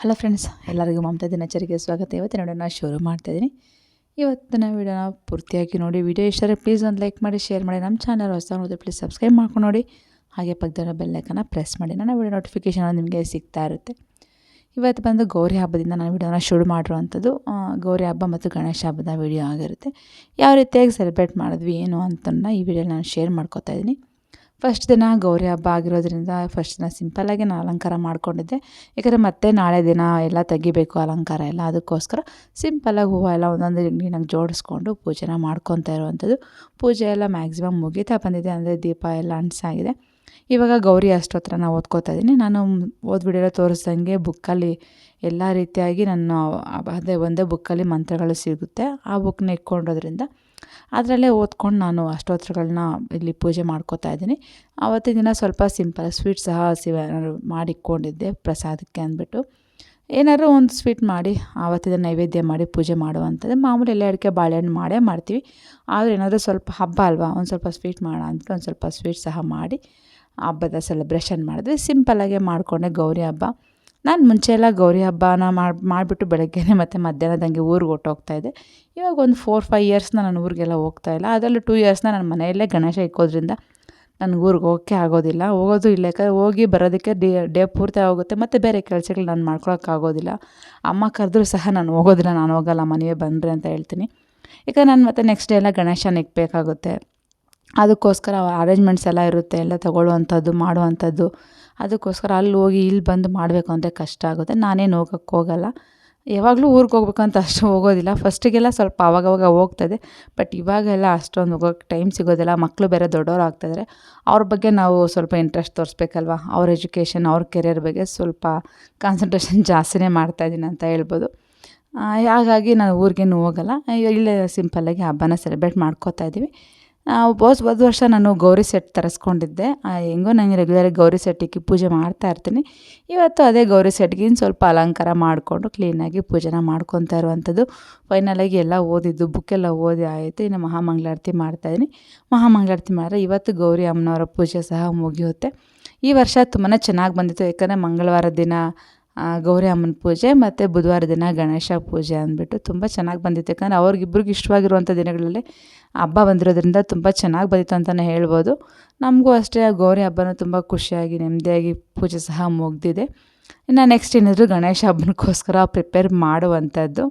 Hello friends, ಎಲ್ಲರಿಗೂ ಮಮತಾ ದಿನಚರಿಗೆ ಸ್ವಾಗತ. ಇವತ್ತಿನ ವಿಡಿಯೋನ ಶುರು ಮಾಡ್ತಾಯಿದ್ದೀನಿ. ಇವತ್ತಿನ ವಿಡಿಯೋನ ಪೂರ್ತಿಯಾಗಿ ನೋಡಿ. ವಿಡಿಯೋ ಇಷ್ಟರೆ ಪ್ಲೀಸ್ ಒಂದು ಲೈಕ್ ಮಾಡಿ, ಶೇರ್ ಮಾಡಿ. ನಮ್ಮ ಚಾನಲ್ ಹೊಸದಾಗಿ ನೋಡಿದ್ರೆ ಪ್ಲೀಸ್ ಸಬ್ಸ್ಕ್ರೈಬ್ ಮಾಡ್ಕೊಂಡು ನೋಡಿ. ಹಾಗೆ ಪಕ್ಕದ ಬೆಲ್ ಐಕಾನ್ನ ಪ್ರೆಸ್ ಮಾಡಿ. ನನ್ನ ವಿಡಿಯೋ ನೋಟಿಫಿಕೇಷನ್ ನಿಮಗೆ ಸಿಗ್ತಾ ಇರುತ್ತೆ. ಇವತ್ತು ಬಂದು ಗೌರಿ ಹಬ್ಬದಿಂದ ನಾನು ವಿಡಿಯೋನ ಶುರು ಮಾಡಿರುವಂಥದ್ದು ಗೌರಿ ಹಬ್ಬ ಮತ್ತು ಗಣೇಶ ಹಬ್ಬದ ವಿಡಿಯೋ ಆಗಿರುತ್ತೆ. ಯಾವ ರೀತಿಯಾಗಿ ಸೆಲೆಬ್ರೇಟ್ ಮಾಡಿದ್ವಿ ಏನು ಅಂತನ್ನ ಈ ವಿಡಿಯೋಲಿ ನಾನು ಶೇರ್ ಮಾಡ್ಕೊತಾ ಇದ್ದೀನಿ. ಫಸ್ಟ್ ದಿನ ಗೌರಿ ಹಬ್ಬ ಆಗಿರೋದ್ರಿಂದ ಫಸ್ಟ್ ದಿನ ಸಿಂಪಲ್ಲಾಗಿ ನಾನು ಅಲಂಕಾರ ಮಾಡ್ಕೊಂಡಿದ್ದೆ. ಯಾಕಂದರೆ ಮತ್ತೆ ನಾಳೆ ದಿನ ಎಲ್ಲ ತೆಗಿಬೇಕು ಅಲಂಕಾರ ಎಲ್ಲ, ಅದಕ್ಕೋಸ್ಕರ ಸಿಂಪಲ್ಲಾಗಿ ಹೂವು ಎಲ್ಲ ಒಂದೊಂದು ನೀನಾಗಿ ಜೋಡಿಸ್ಕೊಂಡು ಪೂಜೆನ ಮಾಡ್ಕೊತಾ ಇರುವಂಥದ್ದು. ಪೂಜೆ ಎಲ್ಲ ಮ್ಯಾಕ್ಸಿಮಮ್ ಮುಗಿತಾ ಬಂದಿದೆ, ಅಂದರೆ ದೀಪ ಎಲ್ಲ ಅಂಟಿಸಾಗಿದೆ. ಇವಾಗ ಗೌರಿ ಅಷ್ಟೋತ್ರನ ಓದ್ಕೋತಾ ಇದ್ದೀನಿ. ನಾನು ಓದ್ ವಿಡಿಯೋలో ತೋರಿಸ್ದಂಗೆ ಬುಕ್ಕಲ್ಲಿ ಎಲ್ಲ ರೀತಿಯಾಗಿ ನಾನು ಅದೇ ಒಂದೇ ಬುಕ್ಕಲ್ಲಿ ಮಂತ್ರಗಳು ಸಿಗುತ್ತೆ. ಆ ಬುಕ್ನ ಇಟ್ಕೊಂಡಿರೋದ್ರಿಂದ ಅದರಲ್ಲೇ ಓದ್ಕೊಂಡು ನಾನು ಅಷ್ಟೋತ್ರಗಳನ್ನ ಇಲ್ಲಿ ಪೂಜೆ ಮಾಡ್ಕೋತಾ ಇದ್ದೀನಿ. ಆವತ್ತಿನ ದಿನ ಸ್ವಲ್ಪ ಸಿಂಪಲ್ ಸ್ವೀಟ್ ಸಹ ಮಾಡಿಟ್ಕೊಂಡಿದ್ದೆ ಪ್ರಸಾದಕ್ಕೆ ಅಂದ್ಬಿಟ್ಟು. ಏನಾದ್ರು ಒಂದು ಸ್ವೀಟ್ ಮಾಡಿ ಆವತ್ತಿನ ನೈವೇದ್ಯ ಮಾಡಿ ಪೂಜೆ ಮಾಡುವಂಥದ್ದು. ಮಾಮೂಲಿ ಎಲೆ ಅಡಿಕೆ ಬಾಳೆಹಣ್ಣು ಮಾಡೇ ಮಾಡ್ತೀವಿ. ಆದರೆ ಏನಾದರೂ ಸ್ವಲ್ಪ ಹಬ್ಬ ಅಲ್ವಾ, ಒಂದು ಸ್ವಲ್ಪ ಸ್ವೀಟ್ ಮಾಡೋಣ ಅಂದ್ಬಿಟ್ಟು ಒಂದು ಸ್ವಲ್ಪ ಸ್ವೀಟ್ ಸಹ ಮಾಡಿ ಹಬ್ಬದ ಸೆಲೆಬ್ರೇಷನ್ ಮಾಡಿದ್ವಿ. ಸಿಂಪಲ್ಲಾಗೆ ಮಾಡಿಕೊಂಡೆ ಗೌರಿ ಹಬ್ಬ. ನಾನು ಮುಂಚೆ ಎಲ್ಲ ಗೌರಿ ಹಬ್ಬನ ಮಾಡಿಬಿಟ್ಟು ಬೆಳಗ್ಗೆನೇ ಮತ್ತು ಮಧ್ಯಾಹ್ನದಂಗೆ ಊರಿಗೆ ಹೊರ್ಟೋಗ್ತಾಯಿದ್ದೆ. ಇವಾಗ ಒಂದು 4-5 ಇಯರ್ಸ್ನ ನಾನು ಊರಿಗೆಲ್ಲ ಹೋಗ್ತಾಯಿಲ್ಲ. ಅದರಲ್ಲೂ 2 ಇಯರ್ಸ್ನ ನಾನು ಮನೆಯಲ್ಲೇ ಗಣೇಶ ಇಕ್ಕೋದ್ರಿಂದ ನನಗೆ ಊರಿಗೆ ಹೋಗೋಕ್ಕೆ ಆಗೋದಿಲ್ಲ. ಹೋಗೋದು ಇಲ್ಲ, ಯಾಕಂದರೆ ಹೋಗಿ ಬರೋದಕ್ಕೆ ಡೇ ಪೂರ್ತಿ ಆಗೋಗುತ್ತೆ. ಮತ್ತು ಬೇರೆ ಕೆಲಸಗಳು ನಾನು ಮಾಡ್ಕೊಳಕ್ಕಾಗೋದಿಲ್ಲ. ಅಮ್ಮ ಕರೆದ್ರೂ ಸಹ ನಾನು ಹೋಗೋದಿಲ್ಲ, ನಾನು ಹೋಗಲ್ಲ, ಮನೆಯೇ ಬಂದರೆ ಅಂತ ಹೇಳ್ತೀನಿ. ಯಾಕಂದರೆ ನಾನು ಮತ್ತೆ ನೆಕ್ಸ್ಟ್ ಡೇ ಎಲ್ಲ ಗಣೇಶನ ಇಕ್ಬೇಕಾಗುತ್ತೆ. ಅದಕ್ಕೋಸ್ಕರ ಅರೇಂಜ್ಮೆಂಟ್ಸ್ ಎಲ್ಲ ಇರುತ್ತೆ, ಎಲ್ಲ ತೊಗೊಳ್ಳುವಂಥದ್ದು ಮಾಡುವಂಥದ್ದು. ಅದಕ್ಕೋಸ್ಕರ ಅಲ್ಲಿ ಹೋಗಿ ಇಲ್ಲಿ ಬಂದು ಮಾಡಬೇಕು ಅಂದರೆ ಕಷ್ಟ ಆಗುತ್ತೆ. ನಾನೇನು ಹೋಗೋಕ್ಕೆ ಹೋಗಲ್ಲ. ಯಾವಾಗಲೂ ಊರಿಗೆ ಹೋಗ್ಬೇಕಂತ ಅಷ್ಟು ಹೋಗೋದಿಲ್ಲ. ಫಸ್ಟಿಗೆಲ್ಲ ಸ್ವಲ್ಪ ಆವಾಗವಾಗ ಹೋಗ್ತಾಯಿದ್ದೆ. ಬಟ್ ಇವಾಗೆಲ್ಲ ಅಷ್ಟೊಂದು ಹೋಗೋಕ್ಕೆ ಟೈಮ್ ಸಿಗೋದಿಲ್ಲ. ಮಕ್ಕಳು ಬೇರೆ ದೊಡ್ಡವರು ಆಗ್ತಾಯಿದ್ದಾರೆ. ಅವ್ರ ಬಗ್ಗೆ ನಾವು ಸ್ವಲ್ಪ ಇಂಟ್ರೆಸ್ಟ್ ತೋರಿಸ್ಬೇಕಲ್ವ. ಅವ್ರ ಎಜುಕೇಷನ್, ಅವ್ರ ಕೆರಿಯರ್ ಬಗ್ಗೆ ಸ್ವಲ್ಪ ಕಾನ್ಸಂಟ್ರೇಷನ್ ಜಾಸ್ತಿನೇ ಮಾಡ್ತಾಯಿದ್ದೀನಿ ಅಂತ ಹೇಳ್ಬೋದು. ಹಾಗಾಗಿ ನಾನು ಊರಿಗೇನು ಹೋಗಲ್ಲ. ಇಲ್ಲೇ ಸಿಂಪಲ್ಲಾಗಿ ಹಬ್ಬನ ಸೆಲೆಬ್ರೇಟ್ ಮಾಡ್ಕೋತಾ ಇದ್ದೀವಿ. ಹೋದ ವರ್ಷ ನಾನು ಗೌರಿ ಸೆಟ್ ತರಿಸ್ಕೊಂಡಿದ್ದೆ. ಹೆಂಗೋ ನನಗೆ ರೆಗ್ಯುಲರಾಗಿ ಗೌರಿ ಸೆಟ್ಟಿಗೆ ಪೂಜೆ ಮಾಡ್ತಾ ಇರ್ತೀನಿ. ಇವತ್ತು ಅದೇ ಗೌರಿ ಸೆಟ್ಗೆ ಇನ್ನು ಸ್ವಲ್ಪ ಅಲಂಕಾರ ಮಾಡಿಕೊಂಡು ಕ್ಲೀನಾಗಿ ಪೂಜೆನ ಮಾಡ್ಕೊತಾ ಇರುವಂಥದ್ದು. ಫೈನಲಾಗಿ ಎಲ್ಲ ಓದಿದ್ದು ಬುಕ್ಕೆಲ್ಲ ಓದಿ ಆಯಿತು. ಇನ್ನು ಮಹಾಮಂಗಳಾರತಿ ಮಾಡ್ತಾಯಿದ್ದೀನಿ. ಮಹಾಮಂಗಳಾರತಿ ಮಾಡಿದ್ರೆ ಇವತ್ತು ಗೌರಿ ಅಮ್ಮನವರ ಪೂಜೆ ಸಹ ಮುಗಿಯುತ್ತೆ. ಈ ವರ್ಷ ತುಂಬಾ ಚೆನ್ನಾಗಿ ಬಂದಿತ್ತು. ಯಾಕಂದರೆ ಮಂಗಳವಾರ ದಿನ ಗೌರಿ ಅಮ್ಮನ ಪೂಜೆ ಮತ್ತು ಬುಧವಾರ ದಿನ ಗಣೇಶ ಪೂಜೆ ಅಂದ್ಬಿಟ್ಟು ತುಂಬ ಚೆನ್ನಾಗಿ ಬಂದಿತ್ತು. ಯಾಕಂದರೆ ಅವ್ರಿಗಿಬ್ರಿಗೂ ಇಷ್ಟವಾಗಿರುವಂಥ ದಿನಗಳಲ್ಲಿ ಹಬ್ಬ ಬಂದಿರೋದ್ರಿಂದ ತುಂಬ ಚೆನ್ನಾಗಿ ಬಂದಿತ್ತು ಅಂತಲೇ ಹೇಳ್ಬೋದು. ನಮಗೂ ಅಷ್ಟೇ ಗೌರಿ ಹಬ್ಬನೂ ತುಂಬ ಖುಷಿಯಾಗಿ ನೆಮ್ಮದಿಯಾಗಿ ಪೂಜೆ ಸಹ ಮುಗಿದಿದೆ. ಇನ್ನು ನೆಕ್ಸ್ಟ್ ಏನಾದರೂ ಗಣೇಶ ಹಬ್ಬಕ್ಕೋಸ್ಕರ ಪ್ರಿಪೇರ್ ಮಾಡುವಂಥದ್ದು.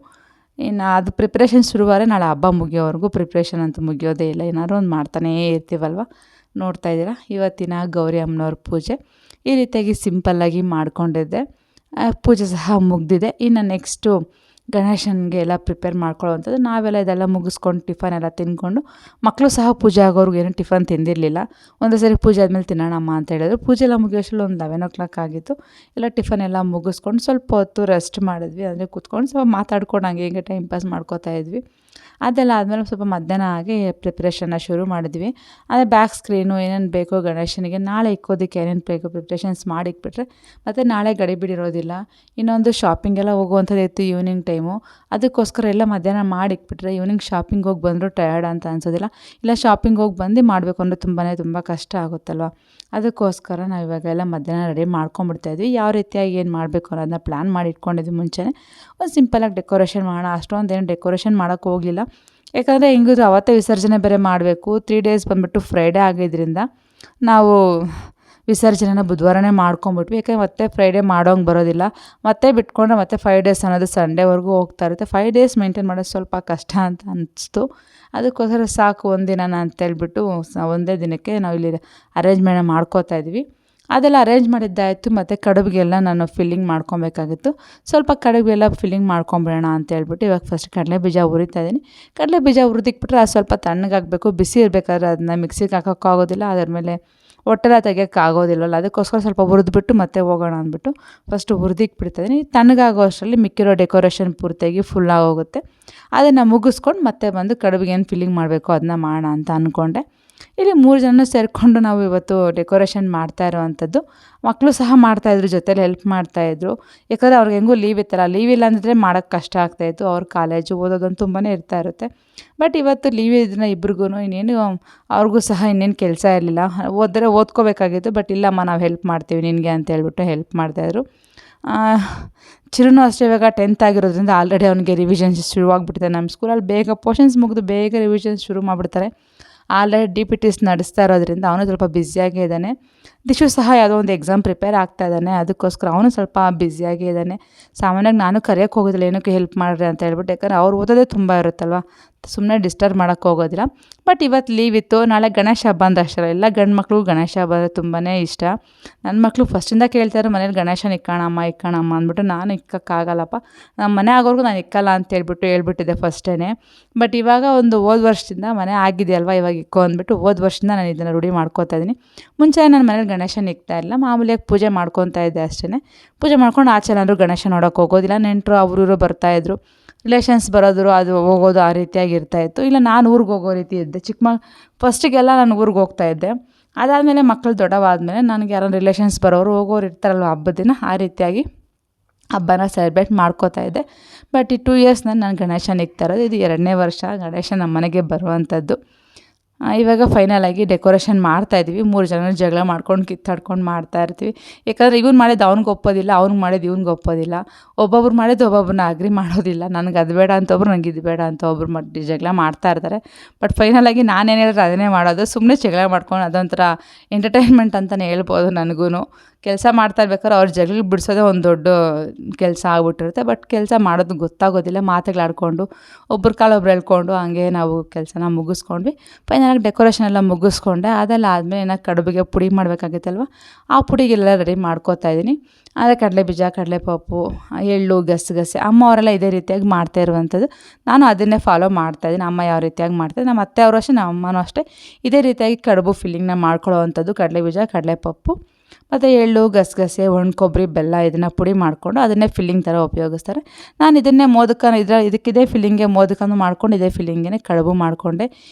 ಇನ್ನು ಅದು ಪ್ರಿಪ್ರೇಷನ್ ಶುರುವಾದರೆ ನಾಳೆ ಹಬ್ಬ ಮುಗಿಯೋವರೆಗೂ ಪ್ರಿಪ್ರೇಷನ್ ಅಂತೂ ಮುಗಿಯೋದೇ ಇಲ್ಲ. ಏನಾದರೂ ಒಂದು ಮಾಡ್ತಾನೇ ಇರ್ತೀವಲ್ವ. ನೋಡ್ತಾ ಇದ್ದೀರಾ, ಇವತ್ತಿನ ಗೌರಿ ಅಮ್ಮನವ್ರ ಪೂಜೆ ಈ ರೀತಿಯಾಗಿ ಸಿಂಪಲ್ಲಾಗಿ ಮಾಡ್ಕೊಂಡಿದ್ದೆ. ಪೂಜೆ ಸಹ ಮುಗಿದಿದೆ. ಇನ್ನು ನೆಕ್ಸ್ಟು ಗಣೇಶನಿಗೆ ಎಲ್ಲ ಪ್ರಿಪೇರ್ ಮಾಡ್ಕೊಳ್ಳೋವಂಥದ್ದು. ನಾವೆಲ್ಲ ಇದೆಲ್ಲ ಮುಗಿಸ್ಕೊಂಡು ಟಿಫನ್ ಎಲ್ಲ ತಿಂದ್ಕೊಂಡು, ಮಕ್ಕಳು ಸಹ ಪೂಜೆ ಆಗೋರ್ಗು ಏನೂ ಟಿಫನ್ ತಿಂದಿರಲಿಲ್ಲ. ಒಂದು ಸರಿ ಪೂಜೆ ಆದಮೇಲೆ ತಿನ್ನೋಣಮ್ಮ ಅಂತ ಹೇಳಿದ್ರು. ಪೂಜೆ ಎಲ್ಲ ಮುಗಿಯೋಷ್ಟರಲ್ಲಿ ಒಂದು 11 o'clock ಆಗಿತ್ತು. ಎಲ್ಲ ಟಿಫನ್ ಎಲ್ಲ ಮುಗಿಸ್ಕೊಂಡು ಸ್ವಲ್ಪ ಹೊತ್ತು ರೆಸ್ಟ್ ಮಾಡಿದ್ವಿ. ಅಂದರೆ ಕೂತ್ಕೊಂಡು ಸ್ವಲ್ಪ ಮಾತಾಡ್ಕೊಂಡು ಹಂಗೆ ಹಿಂಗೆ ಟೈಮ್ ಪಾಸ್ ಮಾಡ್ಕೋತಾ ಇದ್ವಿ. ಅದೆಲ್ಲ ಆದಮೇಲೆ ಸ್ವಲ್ಪ ಮಧ್ಯಾಹ್ನ ಆಗಿ ಪ್ರಿಪ್ರೇಷನ್ನ ಶುರು ಮಾಡಿದ್ವಿ. ಅದೇ ಬ್ಯಾಕ್ ಸ್ಕ್ರೀನು ಏನೇನು ಬೇಕೋ ಗಣೇಶನಿಗೆ ನಾಳೆ ಇಕ್ಕೋದಕ್ಕೆ ಏನೇನು ಬೇಕೋ ಪ್ರಿಪ್ರೇಷನ್ಸ್ ಮಾಡಿ ಇಕ್ಬಿಟ್ರೆ ಮತ್ತು ನಾಳೆ ಗಡಿಬಿಡಿ ಇರೋದಿಲ್ಲ. ಇನ್ನೊಂದು ಶಾಪಿಂಗೆಲ್ಲ ಹೋಗುವಂಥದ್ದು ಇತ್ತು ಈವ್ನಿಂಗ್ ಟೈಮು. ಅದಕ್ಕೋಸ್ಕರ ಎಲ್ಲ ಮಧ್ಯಾಹ್ನ ಮಾಡಿ ಇಕ್ಬಿಟ್ರೆ ಈವ್ನಿಂಗ್ ಶಾಪಿಂಗ್ ಹೋಗಿ ಬಂದರೂ ಟಯರ್ಡ್ ಅಂತ ಅನ್ಸೋದಿಲ್ಲ. ಇಲ್ಲ ಶಾಪಿಂಗ್ ಹೋಗಿ ಬಂದು ಮಾಡಬೇಕು ಅಂದರೆ ತುಂಬ ಕಷ್ಟ ಆಗುತ್ತಲ್ವ. ಅದಕ್ಕೋಸ್ಕರ ನಾವು ಇವಾಗೆಲ್ಲ ಮಧ್ಯಾಹ್ನ ರೆಡಿ ಮಾಡ್ಕೊಂಬಿಡ್ತಾಯಿದ್ವಿ. ಯಾವ ರೀತಿಯಾಗಿ ಏನು ಮಾಡಬೇಕು ಅನ್ನೋದನ್ನ ಪ್ಲ್ಯಾನ್ ಮಾಡಿ ಇಟ್ಕೊಂಡಿದ್ವಿ ಮುಂಚೆನೇ. ಒಂದು ಸಿಂಪಲ್ಲಾಗಿ ಡೆಕೋರೇಷನ್ ಮಾಡೋಣ, ಅಷ್ಟೊಂದೇನು ಡೆಕೋರೇಷನ್ ಮಾಡೋಕ್ಕೆ ಹೋಗಲಿಲ್ಲ. ಯಾಕಂದರೆ ಹೆಂಗಿದ್ರು ಅವತ್ತೇ ವಿಸರ್ಜನೆ ಬೇರೆ ಮಾಡಬೇಕು. 3 days ಬಂದುಬಿಟ್ಟು ಫ್ರೈಡೇ ಆಗಿದ್ದರಿಂದ ನಾವು ವಿಸರ್ಜನೆನ ಬುಧವಾರನೇ ಮಾಡ್ಕೊಂಬಿಟ್ವಿ. ಯಾಕೆಂದರೆ ಮತ್ತೆ ಫ್ರೈಡೇ ಮಾಡೋಂಗೆ ಬರೋದಿಲ್ಲ. ಮತ್ತೆ ಬಿಟ್ಕೊಂಡ್ರೆ ಮತ್ತೆ 5 days ಅನ್ನೋದು ಸಂಡೇವರೆಗೂ ಹೋಗ್ತಾ ಇರುತ್ತೆ. 5 days ಮೇಂಟೈನ್ ಮಾಡೋದು ಸ್ವಲ್ಪ ಕಷ್ಟ ಅಂತ ಅನಿಸ್ತು. ಅದಕ್ಕೋಸ್ಕರ ಸಾಕು ಒಂದಿನ ಅಂತೇಳ್ಬಿಟ್ಟು ಒಂದೇ ದಿನಕ್ಕೆ ನಾವು ಇಲ್ಲಿ ಅರೇಂಜ್ಮೆಂಟ್ ಮಾಡ್ಕೋತಾ ಇದ್ವಿ. ಅದೆಲ್ಲ ಅರೇಂಜ್ ಮಾಡಿದ್ದಾಯಿತು. ಮತ್ತು ಕಡುಬಿಗೆಲ್ಲ ನಾನು ಫಿಲ್ಲಿಂಗ್ ಮಾಡ್ಕೊಬೇಕಾಗಿತ್ತು. ಸ್ವಲ್ಪ ಕಡುಬೆಲ್ಲ ಫಿಲ್ಲಿಂಗ್ ಮಾಡ್ಕೊಂಬಿಡೋಣ ಅಂತೇಳ್ಬಿಟ್ಟು ಇವಾಗ ಫಸ್ಟ್ ಕಡಲೆ ಬೀಜ ಹುರಿತಾ ಇದ್ದೀನಿ. ಕಡಲೆ ಬೀಜ ಹುರಿದಿಕ್ಬಿಟ್ರೆ ಅದು ಸ್ವಲ್ಪ ತಣ್ಣಗಾಗಬೇಕು. ಬಿಸಿ ಇರಬೇಕಾದ್ರೆ ಅದನ್ನ ಮಿಕ್ಸಿಗೆ ಹಾಕೋಕ್ಕಾಗೋದಿಲ್ಲ. ಅದರ ಮೇಲೆ ಹೊಟ್ಟೆಲ್ಲ ತೆಗಿಯೋಕ್ಕಾಗೋದಿಲ್ಲವಲ್ಲ. ಅದಕ್ಕೋಸ್ಕರ ಸ್ವಲ್ಪ ಹುರಿದ್ಬಿಟ್ಟು ಮತ್ತೆ ಹೋಗೋಣ ಅಂದ್ಬಿಟ್ಟು ಫಸ್ಟು ಹುರಿದಿಕ್ಬಿಡ್ತಾಯಿದ್ದೀನಿ. ತಣ್ಣಗಾಗೋ ಅಷ್ಟರಲ್ಲಿ ಮಿಕ್ಕಿರೋ ಡೆಕೋರೇಷನ್ ಪೂರ್ತಿಯಾಗಿ ಫುಲ್ಲಾಗೋಗುತ್ತೆ. ಅದನ್ನು ಮುಗಿಸ್ಕೊಂಡು ಮತ್ತೆ ಬಂದು ಕಡುಬಿಗೆ ಏನು ಫಿಲ್ಲಿಂಗ್ ಮಾಡಬೇಕೋ ಅದನ್ನ ಮಾಡೋಣ ಅಂತ ಅಂದ್ಕೊಂಡೆ. ಇಲ್ಲಿ 3 ಜನ ಸೇರಿಕೊಂಡು ನಾವು ಇವತ್ತು ಡೆಕೋರೇಷನ್ ಮಾಡ್ತಾ ಇರೋವಂಥದ್ದು. ಮಕ್ಕಳು ಸಹ ಮಾಡ್ತಾಯಿದ್ರು, ಜೊತೇಲಿ ಹೆಲ್ಪ್ ಮಾಡ್ತಾಯಿದ್ರು. ಯಾಕಂದರೆ ಅವ್ರಿಗೆ ಹೆಂಗೂ ಲೀವ್ ಇತ್ತಲ್ಲ. ಲೀವ್ ಇಲ್ಲ ಅಂದರೆ ಮಾಡೋಕ್ಕೆ ಕಷ್ಟ ಆಗ್ತಾಯಿತ್ತು. ಅವ್ರ ಕಾಲೇಜು ಓದೋದೊಂದು ತುಂಬಾ ಇರ್ತಾ ಇರುತ್ತೆ. ಬಟ್ ಇವತ್ತು ಲೀವ್ ಇದನ್ನ ಇಬ್ರಿಗೂ ಇನ್ನೇನು ಅವ್ರಿಗೂ ಸಹ ಇನ್ನೇನು ಕೆಲಸ ಇರಲಿಲ್ಲ. ಓದ್ಕೋಬೇಕಾಗಿತ್ತು. ಬಟ್ ಇಲ್ಲಮ್ಮ ನಾವು ಹೆಲ್ಪ್ ಮಾಡ್ತೀವಿ ನಿನಗೆ ಅಂತ ಹೇಳ್ಬಿಟ್ಟು ಹೆಲ್ಪ್ ಮಾಡ್ತಾಯಿದ್ರು. ಚಿರುನು ಅಷ್ಟೇ ಇವಾಗ 10th ಆಗಿರೋದ್ರಿಂದ ಆಲ್ರೆಡಿ ಅವನಿಗೆ ರಿವಿಷನ್ಸ್ ಶುರುವಾಗ್ಬಿಟ್ಟಿದೆ. ನಮ್ಮ ಸ್ಕೂಲಲ್ಲಿ ಬೇಗ ಪೋರ್ಷನ್ಸ್ ಮುಗಿದು ಬೇಗ ರಿವಿಷನ್ಸ್ ಶುರು ಮಾಡಿಬಿಡ್ತಾರೆ. ಆಲ್ರೆಡಿ DPTs ನಡೆಸ್ತಾ ಇರೋದ್ರಿಂದ ಅವನು ಸ್ವಲ್ಪ ಬ್ಯುಸಿಯಾಗೇ ಇದ್ದಾನೆ. ದಿಶು ಸಹ ಯಾವುದೋ ಒಂದು ಎಕ್ಸಾಮ್ ಪ್ರಿಪೇರ್ ಆಗ್ತಾ ಇದ್ದಾನೆ, ಅದಕ್ಕೋಸ್ಕರ ಅವನು ಸ್ವಲ್ಪ ಬ್ಯುಸಿಯಾಗೇ ಇದ್ದಾನೆ. ಸಾಮಾನ್ಯವಾಗಿ ನಾನು ಕರೆಯೋಕ್ಕೆ ಹೋಗೋದಿಲ್ಲ, ಏನಕ್ಕೆ ಹೆಲ್ಪ್ ಮಾಡಿರಿ ಅಂತ ಹೇಳ್ಬಿಟ್ಟು, ಯಾಕಂದರೆ ಅವ್ರು ಓದೋದೇ ತುಂಬ ಇರುತ್ತಲ್ವ, ಸುಮ್ಮನೆ ಡಿಸ್ಟರ್ಬ್ ಮಾಡೋಕ್ಕೆ ಹೋಗೋದಿಲ್ಲ. ಬಟ್ ಇವತ್ತು ಲೀವ್ ಇತ್ತು. ನಾಳೆ ಗಣೇಶ ಹಬ್ಬ ಅಂದಷ್ಟಲ್ಲ, ಎಲ್ಲ ಗಂಡು ಮಕ್ಳಿಗೂ ಗಣೇಶ ಹಬ್ಬ ಅಂದರೆ ತುಂಬಾ ಇಷ್ಟ. ನನ್ನ ಮಕ್ಕಳು ಫಸ್ಟಿಂದ ಕೇಳ್ತಾರೆ ಮನೇಲಿ ಗಣೇಶನ ಇಕ್ಕೋಣಮ್ಮ ಅಂದ್ಬಿಟ್ಟು, ನಾನು ಇಕ್ಕೋಕ್ಕಾಗಲ್ಲಪ್ಪ, ನಮ್ಮ ಮನೆ ಆಗೋರ್ಗೂ ನಾನು ಇಕ್ಕಲ್ಲ ಅಂತ ಹೇಳ್ಬಿಟ್ಟಿದ್ದೆ ಫಸ್ಟೇ. ಬಟ್ ಇವಾಗ ಒಂದು ಹೋದ ವರ್ಷದಿಂದ ಮನೆ ಆಗಿದೆಯಲ್ವ, ಇವಾಗ ಇಕ್ಕೋ ಅಂದ್ಬಿಟ್ಟು ಹೋದ ವರ್ಷದಿಂದ ನಾನು ಇದನ್ನು ರೂಢಿ ಮಾಡ್ಕೋತಾ ಇದ್ದೀನಿ. ಮುಂಚೆ ನನ್ನ ಮನೇಲಿ ಗಣೇಶನ ಇಕ್ತಾ ಇಲ್ಲ, ಮಾಮೂಲಿಯಾಗಿ ಪೂಜೆ ಮಾಡ್ಕೊತಾ ಇದ್ದೆ ಅಷ್ಟೇ. ಪೂಜೆ ಮಾಡ್ಕೊಂಡು ಆಚೆ ಏನಾದರೂ ಗಣೇಶ ನೋಡೋಕೆ ಹೋಗೋದಿಲ್ಲ. ನೆಂಟರು ಅವರು ಬರ್ತಾಯಿದ್ರು, ರಿಲೇಷನ್ಸ್ ಬರೋದ್ರು, ಅದು ಹೋಗೋದು ಆ ರೀತಿಯಾಗಿ ಇರ್ತಾಯಿತ್ತು. ಇಲ್ಲ ನಾನು ಊರಿಗೆ ಹೋಗೋ ರೀತಿ ಇದ್ದೆ. ಫಸ್ಟಿಗೆಲ್ಲ ನಾನು ಊರಿಗೆ ಹೋಗ್ತಾಯಿದ್ದೆ. ಅದಾದಮೇಲೆ ಮಕ್ಕಳು ದೊಡ್ಡವಾದಮೇಲೆ ನನಗೆ ಯಾರೋ ರಿಲೇಷನ್ಸ್ ಬರೋರು ಹೋಗೋರು ಇರ್ತಾರಲ್ವ ಹಬ್ಬದ ದಿನ, ಆ ರೀತಿಯಾಗಿ ಹಬ್ಬನ ಸೆಲೆಬ್ರೇಟ್ ಮಾಡ್ಕೋತಾ ಇದ್ದೆ. ಬಟ್ ಈ 2 ಇಯರ್ಸ್ನಲ್ಲಿ ನಾನು ಗಣೇಶನ ಇಕ್ತಾ ಇರೋದು. ಇದು 2ನೇ ವರ್ಷ ಗಣೇಶ ನಮ್ಮ ಮನೆಗೆ ಬರುವಂಥದ್ದು. ಇವಾಗ ಫೈನಲಾಗಿ ಡೆಕೋರೇಷನ್ ಮಾಡ್ತಾಯಿದ್ವಿ. 3 ಜನ ಜಗಳ ಮಾಡ್ಕೊಂಡು ಕಿತ್ತಾಡ್ಕೊಂಡು ಮಾಡ್ತಾಯಿರ್ತೀವಿ. ಯಾಕಂದರೆ ಇವ್ನು ಮಾಡಿದ್ದು ಅವ್ನಿಗೆ ಒಪ್ಪೋದಿಲ್ಲ, ಅವ್ನಿಗೆ ಮಾಡಿದ್ದು ಇವ್ನಿಗೆ ಒಪ್ಪೋದಿಲ್ಲ. ಒಬ್ಬೊಬ್ರು ಮಾಡಿದ್ದು ಒಬ್ಬೊಬ್ಬರನ್ನ ಅಗ್ರಿ ಮಾಡೋದಿಲ್ಲ. ನನಗೆ ಅದು ಬೇಡ ಅಂತ ಒಬ್ರು, ನನಗೆ ಇದು ಬೇಡ ಅಂತ ಒಬ್ರು ಜಗಳ ಮಾಡ್ತಾ ಇರ್ತಾರೆ. ಬಟ್ ಫೈನಲಾಗಿ ನಾನೇನು ಹೇಳಿದ್ರೆ ಅದನ್ನೇ ಮಾಡೋದು. ಸುಮ್ಮನೆ ಜಗಳ ಮಾಡ್ಕೊಂಡು ಅದೊಂಥರ ಎಂಟರ್ಟೈನ್ಮೆಂಟ್ ಅಂತಲೇ ಹೇಳ್ಬೋದು ನನಗೂ. ಕೆಲಸ ಮಾಡ್ತಾ ಇರ್ಬೇಕಾದ್ರೆ ಅವ್ರ ಜಗಳ ಬಿಡಿಸೋದೇ ಒಂದು ದೊಡ್ಡ ಕೆಲಸ ಆಗ್ಬಿಟ್ಟಿರುತ್ತೆ. ಬಟ್ ಕೆಲಸ ಮಾಡೋದು ಗೊತ್ತಾಗೋದಿಲ್ಲ, ಮಾತುಗಳಾಡ್ಕೊಂಡು ಒಬ್ರ ಕಾಲು ಒಬ್ರು ಎಳ್ಕೊಂಡು ಹಂಗೆ ನಾವು ಕೆಲಸನ ಮುಗಿಸ್ಕೊಂಡ್ವಿ. ಫೈನಲಾಗಿ ಡೆಕೋರೇಷನ್ ಎಲ್ಲ ಮುಗಿಸ್ಕೊಂಡೆ. ಅದೆಲ್ಲ ಆದಮೇಲೆ ಏನೋ ಕಡುಬಿಗೆ ಪುಡಿ ಮಾಡಬೇಕಾಗಿತ್ತಲ್ವ, ಆ ಪುಡಿಗೆಲ್ಲ ರೆಡಿ ಮಾಡ್ಕೋತಾ ಇದ್ದೀನಿ. ಅದೇ ಕಡಲೆಬೀಜ, ಕಡಲೆಪಪ್ಪು, ಎಳ್ಳು, ಗಸಗಸೆ. ಅಮ್ಮ ಅವರೆಲ್ಲ ಇದೇ ರೀತಿಯಾಗಿ ಮಾಡ್ತಾ ಇರುವಂಥದ್ದು. ನಾನು ಅದನ್ನೇ ಫಾಲೋ ಮಾಡ್ತಾಯಿದ್ದೀನಿ. ಅಮ್ಮ ಯಾವ ರೀತಿಯಾಗಿ ಮಾಡ್ತಾರೆ, ನಮ್ಮ ಅತ್ತೆ ಅವರು ಅಷ್ಟೇ, ನಮ್ಮ ಅಮ್ಮನೂ ಅಷ್ಟೇ ಇದೇ ರೀತಿಯಾಗಿ ಕಡುಬು ಫಿಲ್ಲಿಂಗ್ನ ಮಾಡ್ಕೊಳ್ಳೋವಂಥದ್ದು. ಕಡಲೆಬೀಜ, ಕಡಲೆಪಪ್ಪು ಮತ್ತು ಎಳ್ಳು, ಗಸಗಸೆ, ಒಣ ಕೊಬ್ಬರಿ, ಬೆಲ್ಲ ಇದನ್ನು ಪುಡಿ ಮಾಡಿಕೊಂಡು ಅದನ್ನೇ ಫಿಲ್ಲಿಂಗ್ ಥರ ಉಪಯೋಗಿಸ್ತಾರೆ. ನಾನು ಇದನ್ನೇ ಇದಕ್ಕಿದೇ ಫಿಲ್ಲಿಂಗ್ಗೆ ಮೋದಕನೂ ಮಾಡ್ಕೊಂಡು ಇದೇ ಫಿಲ್ಲಿಂಗೇ ಕಡುಬು ಮಾಡಿಕೊಂಡೆ.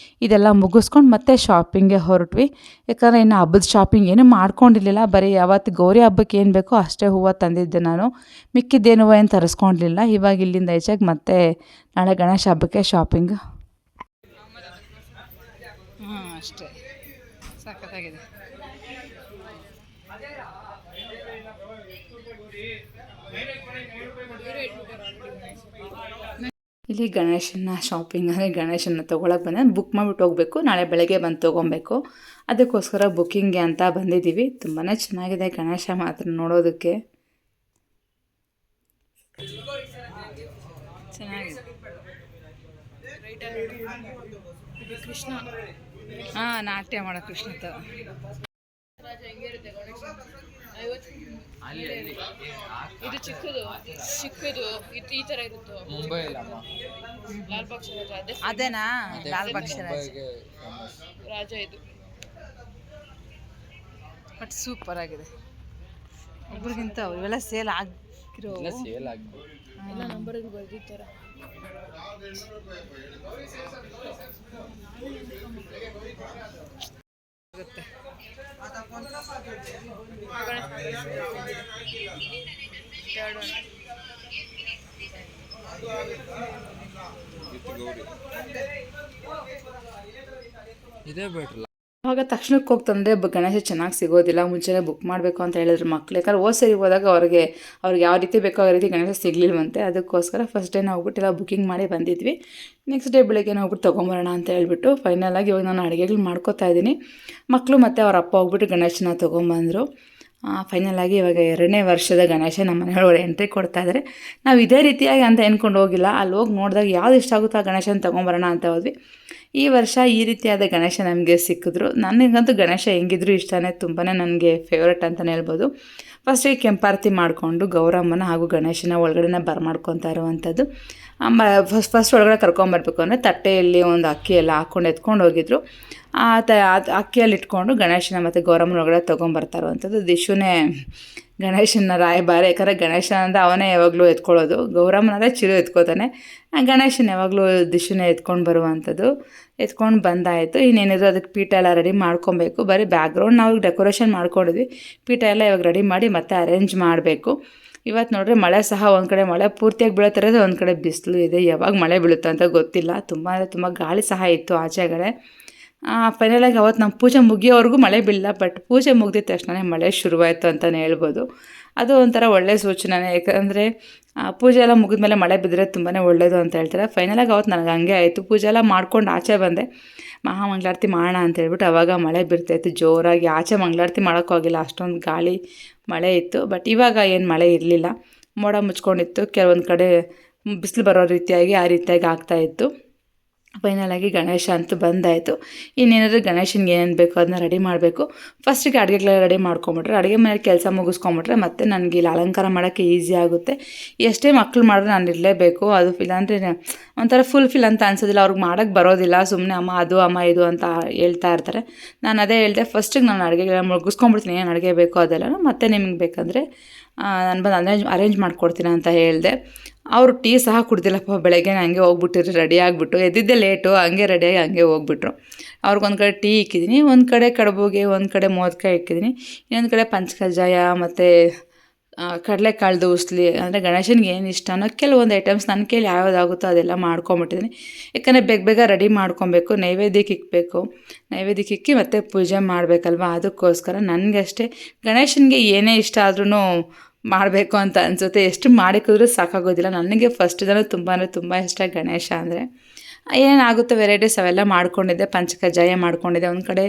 ಇದೆಲ್ಲ ಮುಗಿಸ್ಕೊಂಡು ಮತ್ತೆ ಶಾಪಿಂಗ್ಗೆ ಹೊರಟ್ವಿ. ಯಾಕಂದರೆ ಇನ್ನು ಹಬ್ಬದ ಶಾಪಿಂಗ್ ಏನೂ ಮಾಡ್ಕೊಂಡಿರಲಿಲ್ಲ. ಬರೀ ಯಾವತ್ತು ಗೌರಿ ಹಬ್ಬಕ್ಕೆ ಏನು ಬೇಕೋ ಅಷ್ಟೇ ಹೂವು ತಂದಿದ್ದೆ ನಾನು, ಮಿಕ್ಕಿದ್ದೇನು ಏನು ತರಿಸ್ಕೊಂಡಿರಲಿಲ್ಲ. ಇವಾಗ ಇಲ್ಲಿಂದ ಈಚೆಗೆ ಮತ್ತೆ ನಾಳೆ ಗಣೇಶ ಹಬ್ಬಕ್ಕೆ ಶಾಪಿಂಗ್. ಅಷ್ಟೇ ಸಖತ್ತಾಗಿದೆ. ಇಲ್ಲಿ ಗಣೇಶನ ಶಾಪಿಂಗ್ ಅಂದರೆ ಗಣೇಶನ ತೊಗೊಳಕ್ಕೆ ಬಂದ ಬುಕ್ ಮಾಡಿಬಿಟ್ಟು ಹೋಗಬೇಕು. ನಾಳೆ ಬೆಳಗ್ಗೆ ಬಂದು ತೊಗೊಬೇಕು. ಅದಕ್ಕೋಸ್ಕರ ಬುಕ್ಕಿಂಗ್ಗೆ ಅಂತ ಬಂದಿದ್ದೀವಿ. ತುಂಬಾ ಚೆನ್ನಾಗಿದೆ ಗಣೇಶ ಮಾತ್ರ ನೋಡೋದಕ್ಕೆ. ಚೆನ್ನಾಗಿದೆ. ಕೃಷ್ಣ ನಾಟ್ಯ ಮಾಡೋ ಕೃಷ್ಣ ಥರ. ಇದು ಚಿಕ್ಕದು ಇದು ಈ ತರ ಇರುತ್ತೆ. ಮುಂಬೈ ಲಾಲ್ ಬಾಗ್ ರಾಜ ಅದೇನಾ? ಲಾಲ್ ಬಾಗ್ ರಾಜ ಇದು. ಬಟ್ ಸೂಪರ್ ಆಗಿದೆ. ಒಬ್ರಿಗಿಂತ ಇವೆಲ್ಲ ಸೇಲ್ ಆಗಿರೋ ಎಲ್ಲ ನಂಬರ್ ಬರ್ದಿರ್ತಾರ. ಇದೇ ಬೆಟ್ರಲ್ಲ. ಆವಾಗ ತಕ್ಷಣಕ್ಕೆ ಹೋಗಿ ತಂದರೆ ಗಣೇಶ ಚೆನ್ನಾಗಿ ಸಿಗೋದಿಲ್ಲ. ಮುಂಚೆನೇ ಬುಕ್ ಮಾಡಬೇಕು ಅಂತ ಹೇಳಿದ್ರು ಮಕ್ಳು. ಯಾಕಂದ್ರೆ ಸರಿ ಹೋದಾಗ ಅವ್ರಿಗೆ ಯಾವ ರೀತಿ ಬೇಕೋ ಆ ರೀತಿ ಗಣೇಶ ಸಿಗಲಿಲ್ವಂತೆ. ಅದಕ್ಕೋಸ್ಕರ ಫಸ್ಟ್ ಡೇನ ಹೋಗ್ಬಿಟ್ಟು ಎಲ್ಲ ಬುಕ್ಕಿಂಗ್ ಮಾಡಿ ಬಂದಿದ್ವಿ. ನೆಕ್ಸ್ಟ್ ಡೇ ಬೆಳಗ್ಗೆ ಹೋಗ್ಬಿಟ್ಟು ತೊಗೊಂಬರೋಣ ಅಂತ ಹೇಳ್ಬಿಟ್ಟು ಫೈನಲಾಗಿ ಇವಾಗ ನಾನು ಅಡುಗೆಗಳು ಮಾಡ್ಕೋತಾ ಇದ್ದೀನಿ. ಮಕ್ಕಳು ಮತ್ತು ಅವ್ರ ಅಪ್ಪ ಹೋಗ್ಬಿಟ್ಟು ಗಣೇಶನ ತೊಗೊಂಬಂದರು. ಫೈನಲಾಗಿ ಇವಾಗ 2ನೇ ವರ್ಷದ ಗಣೇಶ ನಮ್ಮ ಮನೆಯೊಳಗಡೆ ಎಂಟ್ರಿ ಕೊಡ್ತಾ ಇದ್ದಾರೆ. ನಾವು ಇದೇ ರೀತಿಯಾಗಿ ಅಂತ ಎನ್ಕೊಂಡು ಹೋಗಿಲ್ಲ. ಅಲ್ಲಿ ಹೋಗಿ ನೋಡಿದಾಗ ಯಾವ್ದು ಇಷ್ಟ ಆಗುತ್ತೋ ಆ ಗಣೇಶನ ತೊಗೊಂಬರೋಣ ಅಂತ ಹೋದ್ವಿ. ಈ ವರ್ಷ ಈ ರೀತಿಯಾದ ಗಣೇಶ ನಮಗೆ ಸಿಕ್ಕಿದ್ರು. ನನಗಂತೂ ಗಣೇಶ ಹೆಂಗಿದ್ರು ಇಷ್ಟನೇ, ತುಂಬಾ ನನಗೆ ಫೇವ್ರೇಟ್ ಅಂತಲೇ ಹೇಳ್ಬೋದು. ಫಸ್ಟಿಗೆ ಕೆಂಪಾರತಿ ಮಾಡಿಕೊಂಡು ಗೌರಮ್ಮನ ಹಾಗೂ ಗಣೇಶನ ಒಳಗಡೆನ ಬರ್ಮಾಡ್ಕೊತಾ ಇರುವಂಥದ್ದು. ಫಸ್ಟ್ ಒಳಗಡೆ ಕರ್ಕೊಂಬರ್ಬೇಕು ಅಂದರೆ ತಟ್ಟೆಯಲ್ಲಿ ಒಂದು ಅಕ್ಕಿ ಎಲ್ಲ ಹಾಕ್ಕೊಂಡು ಎತ್ಕೊಂಡು ಹೋಗಿದ್ರು. ಅಕ್ಕಿಯಲ್ಲಿ ಇಟ್ಕೊಂಡು ಗಣೇಶನ ಮತ್ತು ಗೌರಮ್ಮನ ಒಳಗಡೆ ತೊಗೊಂಬರ್ತಾ ಇರುವಂಥದ್ದು. ದಿಶುನೇ ಗಣೇಶನ ರಾಯಭಾರ. ಯಾಕಂದರೆ ಗಣೇಶ ಅಂದರೆ ಅವನೇ ಯಾವಾಗಲೂ ಎತ್ಕೊಳ್ಳೋದು. ಗೌರಮ್ಮನಂದರೆ ಚಿರು ಎತ್ಕೋತಾನೆ. ಗಣೇಶನ ಯಾವಾಗಲೂ ದಿಶುನೇ ಎತ್ಕೊಂಡು ಬರುವಂಥದ್ದು. ಎತ್ಕೊಂಡು ಬಂದಾಯಿತು. ಇನ್ನೇನಿದ್ರು ಅದಕ್ಕೆ ಪೀಠ ಎಲ್ಲ ರೆಡಿ ಮಾಡ್ಕೊಬೇಕು. ಬರೀ ಬ್ಯಾಕ್ಗ್ರೌಂಡ್ ನಾವು ಡೆಕೋರೇಷನ್ ಮಾಡ್ಕೊಂಡಿದ್ವಿ. ಪೀಠ ಎಲ್ಲ ಇವಾಗ ರೆಡಿ ಮಾಡಿ ಮತ್ತೆ ಅರೇಂಜ್ ಮಾಡಬೇಕು. ಇವತ್ತು ನೋಡ್ರಿ ಮಳೆ ಸಹ ಒಂದು ಕಡೆ ಮಳೆ ಪೂರ್ತಿಯಾಗಿ ಬೀಳತ್ತಿರೋದು, ಒಂದು ಕಡೆ ಬಿಸಿಲು ಇದೆ. ಯಾವಾಗ ಮಳೆ ಬೀಳುತ್ತೆ ಅಂತ ಗೊತ್ತಿಲ್ಲ. ತುಂಬ ಅಂದರೆ ತುಂಬ ಗಾಳಿ ಸಹ ಇತ್ತು ಆಚೆಗಡೆ. ಫೈನಲಾಗಿ ಅವತ್ತು ನಮ್ಮ ಪೂಜೆ ಮುಗಿಯೋವರೆಗೂ ಮಳೆ ಬೀಳಿಲ್ಲ, ಬಟ್ ಪೂಜೆ ಮುಗಿದ ತಕ್ಷಣ ಮಳೆ ಶುರುವಾಯಿತು ಅಂತಲೇ ಹೇಳ್ಬೋದು. ಅದು ಒಂಥರ ಒಳ್ಳೆಯ ಸೂಚನೆ, ಯಾಕಂದರೆ ಪೂಜೆ ಎಲ್ಲ ಮುಗಿದ್ಮೇಲೆ ಮಳೆ ಬಿದ್ದರೆ ತುಂಬಾ ಒಳ್ಳೆಯದು ಅಂತ ಹೇಳ್ತಾರೆ. ಫೈನಲಾಗಿ ಅವತ್ತು ನನಗೆ ಹಂಗೆ ಆಯಿತು. ಪೂಜೆ ಎಲ್ಲ ಮಾಡ್ಕೊಂಡು ಆಚೆ ಬಂದೆ, ಮಹಾಮಂಗಳಾರತಿ ಮಾಡೋಣ ಅಂತ ಹೇಳ್ಬಿಟ್ಟು. ಆವಾಗ ಮಳೆ ಬಿಡ್ತಾಯಿತ್ತು ಜೋರಾಗಿ. ಆಚೆ ಮಂಗಳಾರತಿ ಮಾಡೋಕ್ಕೋಗಿಲ್ಲ, ಅಷ್ಟೊಂದು ಗಾಳಿ ಮಳೆ ಇತ್ತು. ಬಟ್ ಇವಾಗ ಏನು ಮಳೆ ಇರಲಿಲ್ಲ, ಮೋಡ ಮುಚ್ಕೊಂಡಿತ್ತು, ಕೆಲವೊಂದು ಕಡೆ ಬಿಸಿಲು ಬರೋ ರೀತಿಯಾಗಿ ಆ ರೀತಿಯಾಗಿ ಆಗ್ತಾಯಿತ್ತು. ಫೈನಲಾಗಿ ಗಣೇಶ ಅಂತೂ ಬಂದಾಯಿತು. ಇನ್ನೇನಾದರೂ ಗಣೇಶನಿಗೆ ಏನೇನು ಬೇಕೋ ಅದನ್ನ ರೆಡಿ ಮಾಡಬೇಕು. ಫಸ್ಟಿಗೆ ಅಡುಗೆಗಳೆಲ್ಲ ರೆಡಿ ಮಾಡ್ಕೊಂಬಿಟ್ರೆ, ಅಡುಗೆ ಮನೇಲಿ ಕೆಲಸ ಮುಗಿಸ್ಕೊಂಬಿಟ್ರೆ ಮತ್ತು ನನಗೆ ಇಲ್ಲಿ ಅಲಂಕಾರ ಮಾಡೋಕ್ಕೆ ಈಸಿ ಆಗುತ್ತೆ. ಎಷ್ಟೇ ಮಕ್ಕಳು ಮಾಡಿದ್ರೆ ನಾನು ಇರಲೇಬೇಕು. ಅದು ಇಲ್ಲಾಂದರೆ ಒಂಥರ ಫುಲ್ ಅಂತ ಅನ್ಸೋದಿಲ್ಲ, ಅವ್ರಿಗೆ ಮಾಡೋಕ್ಕೆ ಬರೋದಿಲ್ಲ. ಸುಮ್ಮನೆ ಅಮ್ಮ ಅದು ಅಮ್ಮ ಇದು ಅಂತ ಹೇಳ್ತಾ ಇರ್ತಾರೆ. ನಾನು ಅದೇ ಹೇಳಿದೆ, ಫಸ್ಟಿಗೆ ನಾನು ಅಡುಗೆಗೆಲ್ಲ ಮುಗಿಸ್ಕೊಂಬಿಡ್ತೀನಿ, ಏನು ಅಡುಗೆ ಬೇಕೋ ಅದೆಲ್ಲ, ಮತ್ತು ನಿಮಗೆ ಬೇಕಂದರೆ ನಾನು ಬಂದು ಅರೇಂಜ್ ಮಾಡಿಕೊಡ್ತೀನಿ ಅಂತ ಹೇಳಿದೆ. ಅವರು ಟೀ ಸಹ ಕುಡ್ದಿಲ್ಲಪ್ಪ, ಬೆಳಗ್ಗೆ ಹಂಗೆ ಹೋಗ್ಬಿಟ್ಟಿರು ರೆಡಿ ಆಗಿಬಿಟ್ಟು. ಎದ್ದಿದ್ದೆ ಲೇಟು, ಹಂಗೆ ರೆಡಿಯಾಗಿ ಹಂಗೆ ಹೋಗ್ಬಿಟ್ರು. ಅವ್ರಿಗೊಂದು ಕಡೆ ಟೀ ಇಕ್ಕಿದ್ದೀನಿ, ಒಂದು ಕಡೆ ಕಡುಬುಗೆ, ಒಂದು ಕಡೆ ಮೋದಕಾಯಿ ಇಕ್ಕಿದ್ದೀನಿ, ಇನ್ನೊಂದು ಕಡೆ ಪಂಚಕಜ್ಜಾಯ ಮತ್ತು ಕಡಲೆಕಾಳ್ದು ಉಸ್ಲಿ. ಅಂದರೆ ಗಣೇಶನಿಗೆ ಏನು ಇಷ್ಟನೋ ಕೆಲವೊಂದು ಐಟಮ್ಸ್ ನನ್ನ ಕೈಲಿ ಯಾವುದಾಗುತ್ತೋ ಅದೆಲ್ಲ ಮಾಡ್ಕೊಂಬಿಟ್ಟಿದ್ದೀನಿ. ಯಾಕಂದರೆ ಬೇಗ ರೆಡಿ ಮಾಡ್ಕೊಬೇಕು, ನೈವೇದ್ಯಕ್ಕೆ ಇಕ್ಕಬೇಕು. ನೈವೇದ್ಯಕ್ಕೆ ಇಕ್ಕಿ ಮತ್ತು ಪೂಜೆ ಮಾಡಬೇಕಲ್ವ, ಅದಕ್ಕೋಸ್ಕರ ನನಗಷ್ಟೇ ಗಣೇಶನಿಗೆ ಏನೇ ಇಷ್ಟ ಆದ್ರೂ ಮಾಡಬೇಕು ಅಂತ ಅನಿಸುತ್ತೆ. ಎಷ್ಟು ಮಾಡಿಕಿದ್ರೂ ಸಾಕಾಗೋದಿಲ್ಲ. ನನಗೆ ಫಸ್ಟ್ ದಿನ ತುಂಬ ಇಷ್ಟ ಗಣೇಶ ಅಂದರೆ. ಏನಾಗುತ್ತೆ ವೆರೈಟೀಸ್ ಅವೆಲ್ಲ ಮಾಡ್ಕೊಂಡಿದ್ದೆ. ಪಂಚಕಜ್ಜಾಯ ಮಾಡ್ಕೊಂಡಿದ್ದೆ, ಒಂದು ಕಡೆ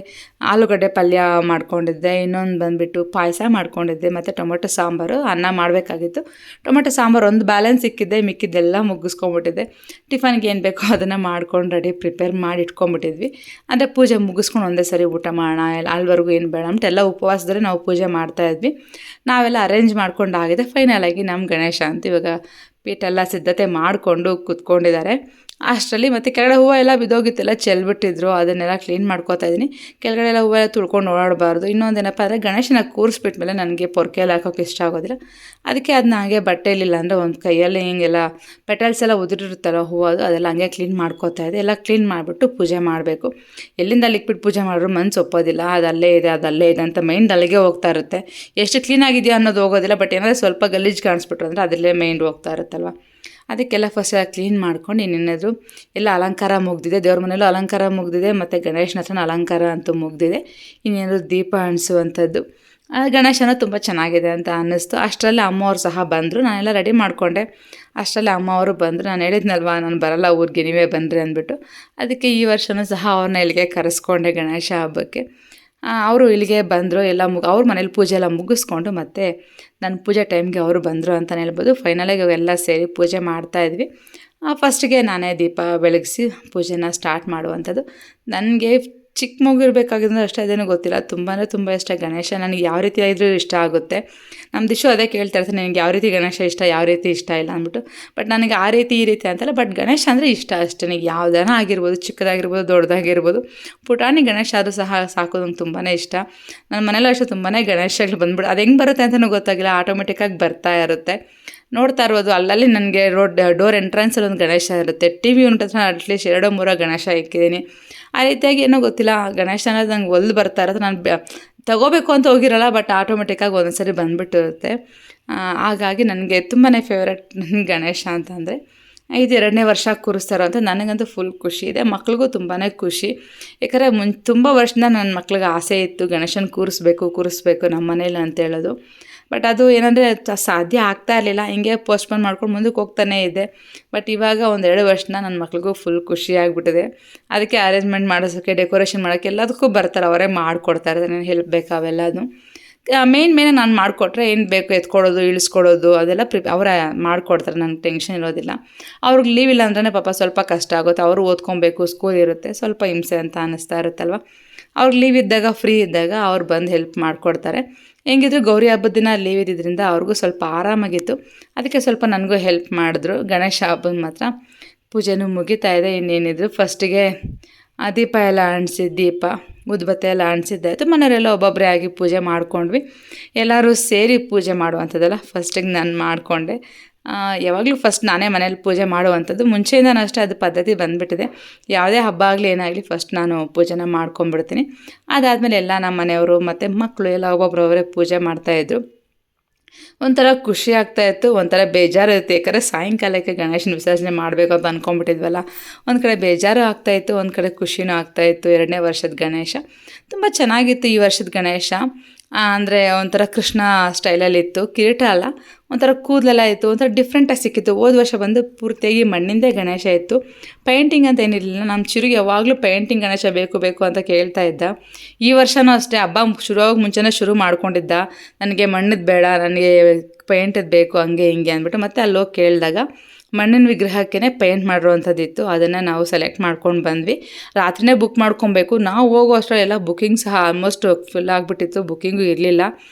ಆಲೂಗಡ್ಡೆ ಪಲ್ಯ ಮಾಡ್ಕೊಂಡಿದ್ದೆ, ಇನ್ನೊಂದು ಬಂದುಬಿಟ್ಟು ಪಾಯಸ ಮಾಡ್ಕೊಂಡಿದ್ದೆ, ಮತ್ತು ಟೊಮೊಟೊ ಸಾಂಬಾರು. ಅನ್ನ ಮಾಡಬೇಕಾಗಿತ್ತು, ಟೊಮೊಟೊ ಸಾಂಬಾರು ಒಂದು ಬ್ಯಾಲೆನ್ಸ್ ಇಕ್ಕಿದ್ದೆ, ಮಿಕ್ಕಿದ್ದೆಲ್ಲ ಮುಗಿಸ್ಕೊಂಬಿಟ್ಟಿದ್ದೆ. ಟಿಫನ್ಗೆ ಏನು ಬೇಕೋ ಅದನ್ನು ಮಾಡ್ಕೊಂಡು ರೆಡಿ ಪ್ರಿಪೇರ್ ಮಾಡಿ ಇಟ್ಕೊಂಬಿಟ್ಟಿದ್ವಿ. ಅಂದರೆ ಪೂಜೆ ಮುಗಿಸ್ಕೊಂಡು ಒಂದೇ ಸರಿ ಊಟ ಮಾಡೋಣ, ಅಲ್ಲಿವರೆಗೂ ಏನು ಬೇಡ ಅಂದ್ಬಿಟ್ಟು ಎಲ್ಲ ಉಪವಾಸದಲ್ಲಿ ನಾವು ಪೂಜೆ ಮಾಡ್ತಾಯಿದ್ವಿ. ನಾವೆಲ್ಲ ಅರೇಂಜ್ ಮಾಡ್ಕೊಂಡಾಗಿದೆ. ಫೈನಲಾಗಿ ನಮ್ಮ ಗಣೇಶ ಅಂತ ಇವಾಗ ಪೀಠೆಲ್ಲ ಸಿದ್ಧತೆ ಮಾಡಿಕೊಂಡು ಕೂತ್ಕೊಂಡಿದ್ದಾರೆ. ಅಷ್ಟರಲ್ಲಿ ಮತ್ತು ಕೆಳಗಡೆ ಹೂವು ಎಲ್ಲ ಬಿದ್ದೋಗಿತ್ತೆಲ್ಲ ಚೆಲ್ಬಿಟ್ಟಿದ್ರು, ಅದನ್ನೆಲ್ಲ ಕ್ಲೀನ್ ಮಾಡ್ಕೋತಾ ಇದ್ದೀನಿ. ಕೆಳಗಡೆ ಎಲ್ಲ ಹೂವೆಲ್ಲ ತುಳ್ಕೊಂಡು ಓಡಾಡಬಾರ್ದು. ಇನ್ನೊಂದೇನಪ್ಪ ಅಂದರೆ ಗಣೇಶನ ಕೂರಿಸ್ಬಿಟ್ಮೇಲೆ ನನಗೆ ಪೊರ್ಕೆಯಲ್ಲಿ ಹಾಕೋಕ್ಕೆ ಇಷ್ಟ ಆಗೋದಿಲ್ಲ. ಅದಕ್ಕೆ ಅದನ್ನ ಹಾಗೆ ಬಟ್ಟೆಯಲ್ಲಿಲ್ಲ ಅಂದರೆ ಒಂದು ಕೈಯಲ್ಲಿ ಹಿಂಗೆಲ್ಲ ಪೆಟಲ್ಸ್ ಎಲ್ಲ ಉದುರಿರುತ್ತಲ್ಲ ಹೂವು, ಅದೆಲ್ಲ ಹಂಗೆ ಕ್ಲೀನ್ ಮಾಡ್ಕೋತಾ ಇದೆ. ಎಲ್ಲ ಕ್ಲೀನ್ ಮಾಡಿಬಿಟ್ಟು ಪೂಜೆ ಮಾಡಬೇಕು. ಎಲ್ಲಿಂದ ಅಲ್ಲಿಕ್ಬಿಟ್ಟು ಪೂಜೆ ಮಾಡಿದ್ರು ಮನಸ್ಸು ಒಪ್ಪೋದಿಲ್ಲ. ಅದಲ್ಲೇ ಇದೆ ಅಂತ ಮೈಂಡ್ ಅಲ್ಲಿಗೆ ಹೋಗ್ತಾ ಇರುತ್ತೆ. ಎಷ್ಟು ಕ್ಲೀನಾಗಿದೆಯಾ ಅನ್ನೋದು ಹೋಗೋದಿಲ್ಲ. ಬಟ್ ಏನಾದರೂ ಸ್ವಲ್ಪ ಗಲೀಜು ಕಾಣಿಸ್ಬಿಟ್ರು ಅಂದರೆ ಅದರಲ್ಲೇ ಮೈಂಡ್ ಹೋಗ್ತಾ ಇರುತ್ತಲ್ವ. ಅದಕ್ಕೆಲ್ಲ ಫಸ್ಟ್ ಕ್ಲೀನ್ ಮಾಡ್ಕೊಂಡು ಇನ್ನೇನಾದರೂ ಎಲ್ಲ ಅಲಂಕಾರ ಮುಗಿದಿದೆ. ದೇವ್ರ ಮನೆಯಲ್ಲೂ ಅಲಂಕಾರ ಮುಗಿದಿದೆ, ಮತ್ತು ಗಣೇಶನ ಹತ್ರನ ಅಲಂಕಾರ ಅಂತೂ ಮುಗಿದಿದೆ. ಇನ್ನೇನಾದರೂ ದೀಪ ಅಂಟಿಸುವಂಥದ್ದು. ಗಣೇಶನೂ ತುಂಬ ಚೆನ್ನಾಗಿದೆ ಅಂತ ಅನ್ನಿಸ್ತು. ಅಷ್ಟರಲ್ಲಿ ಅಮ್ಮವ್ರು ಸಹ ಬಂದರು. ನಾನೆಲ್ಲ ರೆಡಿ ಮಾಡಿಕೊಂಡೆ. ಅಷ್ಟರಲ್ಲಿ ಅಮ್ಮವರು ಬಂದರು. ನಾನು ಹೇಳಿದ್ನಲ್ವ ನಾನು ಬರಲ್ಲ ಊರಿಗೆ, ನೀವೇ ಬಂದ್ರಿ ಅಂದ್ಬಿಟ್ಟು. ಅದಕ್ಕೆ ಈ ವರ್ಷವೂ ಸಹ ಅವ್ರನ್ನ ಇಲ್ಲಿಗೆ ಕರೆಸ್ಕೊಂಡೆ ಗಣೇಶ ಹಬ್ಬಕ್ಕೆ. ಅವರು ಇಲ್ಲಿಗೆ ಬಂದರು. ಎಲ್ಲ ಅವ್ರ ಮನೇಲಿ ಪೂಜೆ ಎಲ್ಲ ಮುಗಿಸ್ಕೊಂಡು ಮತ್ತು ನನ್ನ ಪೂಜೆ ಟೈಮ್ಗೆ ಅವರು ಬಂದರು ಅಂತಲೇ ಹೇಳ್ಬೋದು. ಫೈನಲಾಗಿ ಅವೆಲ್ಲ ಸೇರಿ ಪೂಜೆ ಮಾಡ್ತಾಯಿದ್ವಿ. ಫಸ್ಟಿಗೆ ನಾನೇ ದೀಪ ಬೆಳಗಿಸಿ ಪೂಜೆನ ಸ್ಟಾರ್ಟ್ ಮಾಡುವಂಥದ್ದು. ನನಗೆ ಚಿಕ್ಕ ಮಗು ಇರಬೇಕಾಗಿದ್ರೆ ಅಷ್ಟೇ ಅದೇನೋ ಗೊತ್ತಿಲ್ಲ, ತುಂಬ ಇಷ್ಟ ಗಣೇಶ. ನನಗೆ ಯಾವ ರೀತಿ ಇದ್ರೂ ಇಷ್ಟ ಆಗುತ್ತೆ. ನಮ್ಮ ದಿಶು ಅದೇ ಕೇಳ್ತಾ ಇರ್ತೀನಿ, ನನಗೆ ಯಾವ ರೀತಿ ಗಣೇಶ ಇಷ್ಟ, ಯಾವ ರೀತಿ ಇಷ್ಟ ಇಲ್ಲ ಅಂದ್ಬಿಟ್ಟು. ಬಟ್ ನನಗೆ ಆ ರೀತಿ ಈ ರೀತಿ ಅಂತಲ್ಲ, ಬಟ್ ಗಣೇಶ ಅಂದರೆ ಇಷ್ಟ ಅಷ್ಟೇ. ನನಗೆ ಯಾವುದನ ಆಗಿರ್ಬೋದು, ಚಿಕ್ಕದಾಗಿರ್ಬೋದು, ದೊಡ್ಡದಾಗಿರ್ಬೋದು, ಪುಟಾಣಿ ಗಣೇಶ ಆದರೂ ಸಹ ಸಾಕೋದು ನಂಗೆ ತುಂಬಾ ಇಷ್ಟ. ನನ್ನ ಮನೇಲೂ ಅಷ್ಟೇ ತುಂಬಾ ಗಣೇಶಗಳು ಬಂದ್ಬಿಟ್ಟು ಅದು ಹೆಂಗೆ ಬರುತ್ತೆ ಅಂತಲೂ ಗೊತ್ತಾಗಿಲ್ಲ, ಆಟೋಮೆಟಿಕ್ಕಾಗಿ ಬರ್ತಾ ಇರುತ್ತೆ. ನೋಡ್ತಾ ಇರ್ಬೋದು ಅಲ್ಲಲ್ಲಿ ನನಗೆ ಡೋರ್ ಎಂಟ್ರೆನ್ಸಲ್ಲಿ ಒಂದು ಗಣೇಶ ಇರುತ್ತೆ. ಟಿ ವಿ ಯೂನಿಟ್ ಹತ್ರ ಅಟ್ಲೀಸ್ಟ್ 2-3 ಗಣೇಶ ಇಕ್ಕಿದ್ದೀನಿ. ಆ ರೀತಿಯಾಗಿ ಏನೋ ಗೊತ್ತಿಲ್ಲ, ಗಣೇಶ ಅನ್ನೋದು ನಂಗೆ ಒಲ್ದು ಬರ್ತಾ ಇರುತ್ತೆ. ನಾನು ತಗೋಬೇಕು ಅಂತ ಹೋಗಿರಲ್ಲ, ಬಟ್ ಆಟೋಮೆಟಿಕ್ಕಾಗಿ ಒಂದೊಂದ್ಸರಿ ಬಂದುಬಿಟ್ಟಿರುತ್ತೆ. ಹಾಗಾಗಿ ನನಗೆ ತುಂಬಾ ಫೇವ್ರೆಟ್ ಗಣೇಶ ಅಂತಂದರೆ. ಇದು 2ನೇ ವರ್ಷ ಕೂರಿಸ್ತಾರೋ ಅಂತ ನನಗಂತೂ ಫುಲ್ ಖುಷಿ ಇದೆ. ಮಕ್ಳಿಗೂ ತುಂಬಾ ಖುಷಿ. ಯಾಕಂದರೆ ತುಂಬ ವರ್ಷದಿಂದ ನನ್ನ ಮಕ್ಳಿಗೆ ಆಸೆ ಇತ್ತು ಗಣೇಶನ ಕೂರಿಸ್ಬೇಕು ನಮ್ಮ ಮನೇಲಿ ಅಂತ ಹೇಳೋದು. ಬಟ್ ಅದು ಏನಂದರೆ ಸಾಧ್ಯ ಆಗ್ತಾ ಇರಲಿಲ್ಲ. ಹಿಂಗೆ ಪೋಸ್ಟ್ಪೋನ್ ಮಾಡ್ಕೊಂಡು ಮುಂದಕ್ಕೆ ಹೋಗ್ತಾನೇ ಇದೆ. ಬಟ್ ಇವಾಗ 1-2 ವರ್ಷದಿಂದ ನನ್ನ ಮಕ್ಳಿಗೂ ಫುಲ್ ಖುಷಿ ಆಗಿಬಿಟ್ಟಿದೆ. ಅದಕ್ಕೆ ಅರೇಂಜ್ಮೆಂಟ್ ಮಾಡೋದಕ್ಕೆ, ಡೆಕೋರೇಷನ್ ಮಾಡೋಕ್ಕೆ ಎಲ್ಲದಕ್ಕೂ ಬರ್ತಾರೆ, ಅವರೇ ಮಾಡಿಕೊಡ್ತಾರೆ. ನಾನು ಹೆಲ್ಪ್ ಬೇಕು ಅವೆಲ್ಲದು. ಮೇನ್ ನಾನು ಮಾಡಿಕೊಟ್ರೆ ಏನು ಬೇಕು ಎತ್ಕೊಡೋದು, ಇಳಿಸ್ಕೊಡೋದು ಅದೆಲ್ಲ ಅವರೇ ಮಾಡಿಕೊಡ್ತಾರೆ. ನನಗೆ ಟೆನ್ಷನ್ ಇರೋದಿಲ್ಲ. ಅವ್ರಿಗೆ ಲೀವ್ ಇಲ್ಲ ಅಂದ್ರೆ ಪಾಪ ಸ್ವಲ್ಪ ಕಷ್ಟ ಆಗುತ್ತೆ. ಅವರು ಓದ್ಕೊಬೇಕು, ಸ್ಕೂಲ್ ಇರುತ್ತೆ, ಸ್ವಲ್ಪ ಹಿಂಸೆ ಅಂತ ಅನ್ನಿಸ್ತಾ ಇರುತ್ತಲ್ವ. ಅವ್ರಿಗೆ ಲೀವ್ ಇದ್ದಾಗ, ಫ್ರೀ ಇದ್ದಾಗ ಅವ್ರು ಬಂದು ಹೆಲ್ಪ್ ಮಾಡಿಕೊಡ್ತಾರೆ. ಹೆಂಗಿದ್ರು ಗೌರಿ ಹಬ್ಬದ ದಿನ ಲೀವ್ ಇದ್ದಿದ್ದರಿಂದ ಅವ್ರಿಗೂ ಸ್ವಲ್ಪ ಆರಾಮಾಗಿತ್ತು. ಅದಕ್ಕೆ ಸ್ವಲ್ಪ ನನಗೂ ಹೆಲ್ಪ್ ಮಾಡಿದ್ರು. ಗಣೇಶ ಹಬ್ಬದ ಮಾತ್ರ ಪೂಜೆನೂ ಮುಗಿತಾ ಇದೆ. ಇನ್ನೇನಿದ್ರು ಫಸ್ಟಿಗೆ ದೀಪ ಎಲ್ಲ ದೀಪ ಉದ್ಬತ್ತೆ ಎಲ್ಲ ಅಂಟಿಸಿದ್ದಾಯಿತು. ಮನೆಯವರೆಲ್ಲ ಒಬ್ಬೊಬ್ಬರೇ ಆಗಿ ಪೂಜೆ ಮಾಡ್ಕೊಂಡ್ವಿ. ಎಲ್ಲರೂ ಸೇರಿ ಪೂಜೆ ಮಾಡುವಂಥದ್ದೆಲ್ಲ ಫಸ್ಟಿಗೆ ನಾನು ಮಾಡಿಕೊಂಡೆ. ಯಾವಾಗಲೂ ಫಸ್ಟ್ ನಾನೇ ಮನೇಲಿ ಪೂಜೆ ಮಾಡುವಂಥದ್ದು. ಮುಂಚೆಯಿಂದನೂ ಅಷ್ಟೇ ಅದು ಪದ್ಧತಿ ಬಂದುಬಿಟ್ಟಿದೆ. ಯಾವುದೇ ಹಬ್ಬ ಆಗಲಿ ಏನಾಗಲಿ ಫಸ್ಟ್ ನಾನು ಪೂಜೆನ ಮಾಡ್ಕೊಂಡ್ಬಿಡ್ತೀನಿ. ಅದಾದಮೇಲೆ ಎಲ್ಲ ನಮ್ಮ ಮನೆಯವರು ಮತ್ತು ಮಕ್ಕಳು ಎಲ್ಲ ಒಬ್ಬೊಬ್ಬರವರೇ ಪೂಜೆ ಮಾಡ್ತಾಯಿದ್ರು. ಒಂಥರ ಖುಷಿ ಆಗ್ತಾಯಿತ್ತು, ಒಂಥರ ಬೇಜಾರು ಇರುತ್ತೆ. ಯಾಕಂದರೆ ಸಾಯಂಕಾಲಕ್ಕೆ ಗಣೇಶನ ವಿಸರ್ಜನೆ ಮಾಡಬೇಕು ಅಂತ ಅಂದ್ಕೊಂಬಿಟ್ಟಿದ್ವಲ್ಲ. ಒಂದು ಕಡೆ ಬೇಜಾರು ಆಗ್ತಾಯಿತ್ತು, ಒಂದು ಕಡೆ ಖುಷಿನೂ ಆಗ್ತಾಯಿತ್ತು. 2ನೇ ವರ್ಷದ ಗಣೇಶ ತುಂಬ ಚೆನ್ನಾಗಿತ್ತು. ಈ ವರ್ಷದ ಗಣೇಶ ಅಂದರೆ ಒಂಥರ ಕೃಷ್ಣ ಸ್ಟೈಲಲ್ಲಿತ್ತು. ಕಿರೀಟ ಅಲ್ಲ, ಒಂಥರ ಕೂದಲೆಲ್ಲ ಇತ್ತು, ಒಂಥರ ಡಿಫ್ರೆಂಟಾಗಿ ಸಿಕ್ಕಿತ್ತು. ಹೋದ ವರ್ಷ ಬಂದು ಪೂರ್ತಿಯಾಗಿ ಮಣ್ಣಿಂದೇ ಗಣೇಶ ಇತ್ತು. ಪೇಂಟಿಂಗ್ ಅಂತ ಏನಿರಲಿಲ್ಲ. ನಮ್ಮ ಚಿರು ಯಾವಾಗಲೂ ಪೇಂಟಿಂಗ್ ಗಣೇಶ ಬೇಕು ಬೇಕು ಅಂತ ಕೇಳ್ತಾ ಇದ್ದ. ಈ ವರ್ಷವೂ ಅಷ್ಟೇ ಹಬ್ಬ ಶುರುವಾಗಿ ಮುಂಚೆನೇ ಶುರು ಮಾಡ್ಕೊಂಡಿದ್ದ. ನನಗೆ ಮಣ್ಣದ್ದು ಬೇಡ, ನನಗೆ ಪೇಂಟದ್ದು ಬೇಕು, ಹಂಗೆ ಹಿಂಗೆ ಅಂದ್ಬಿಟ್ಟು. ಮತ್ತೆ ಅಲ್ಲೋಗಿ ಕೇಳಿದಾಗ ಮಣ್ಣಿನ ವಿಗ್ರಹಕ್ಕೇ ಪೇಂಟ್ ಮಾಡಿರುವಂಥದ್ದಿತ್ತು. ಅದನ್ನು ನಾವು ಸೆಲೆಕ್ಟ್ ಮಾಡ್ಕೊಂಡು ಬಂದ್ವಿ. ರಾತ್ರಿನೇ ಬುಕ್ ಮಾಡ್ಕೊಬೇಕು. ನಾವು ಹೋಗೋ ಅಷ್ಟರಲ್ಲೆಲ್ಲ ಬುಕ್ಕಿಂಗ್ ಸಹ ಆಲ್ಮೋಸ್ಟ್ ಫುಲ್ ಆಗಿಬಿಟ್ಟಿತ್ತು, ಬುಕ್ಕಿಂಗು ಇರಲಿಲ್ಲ.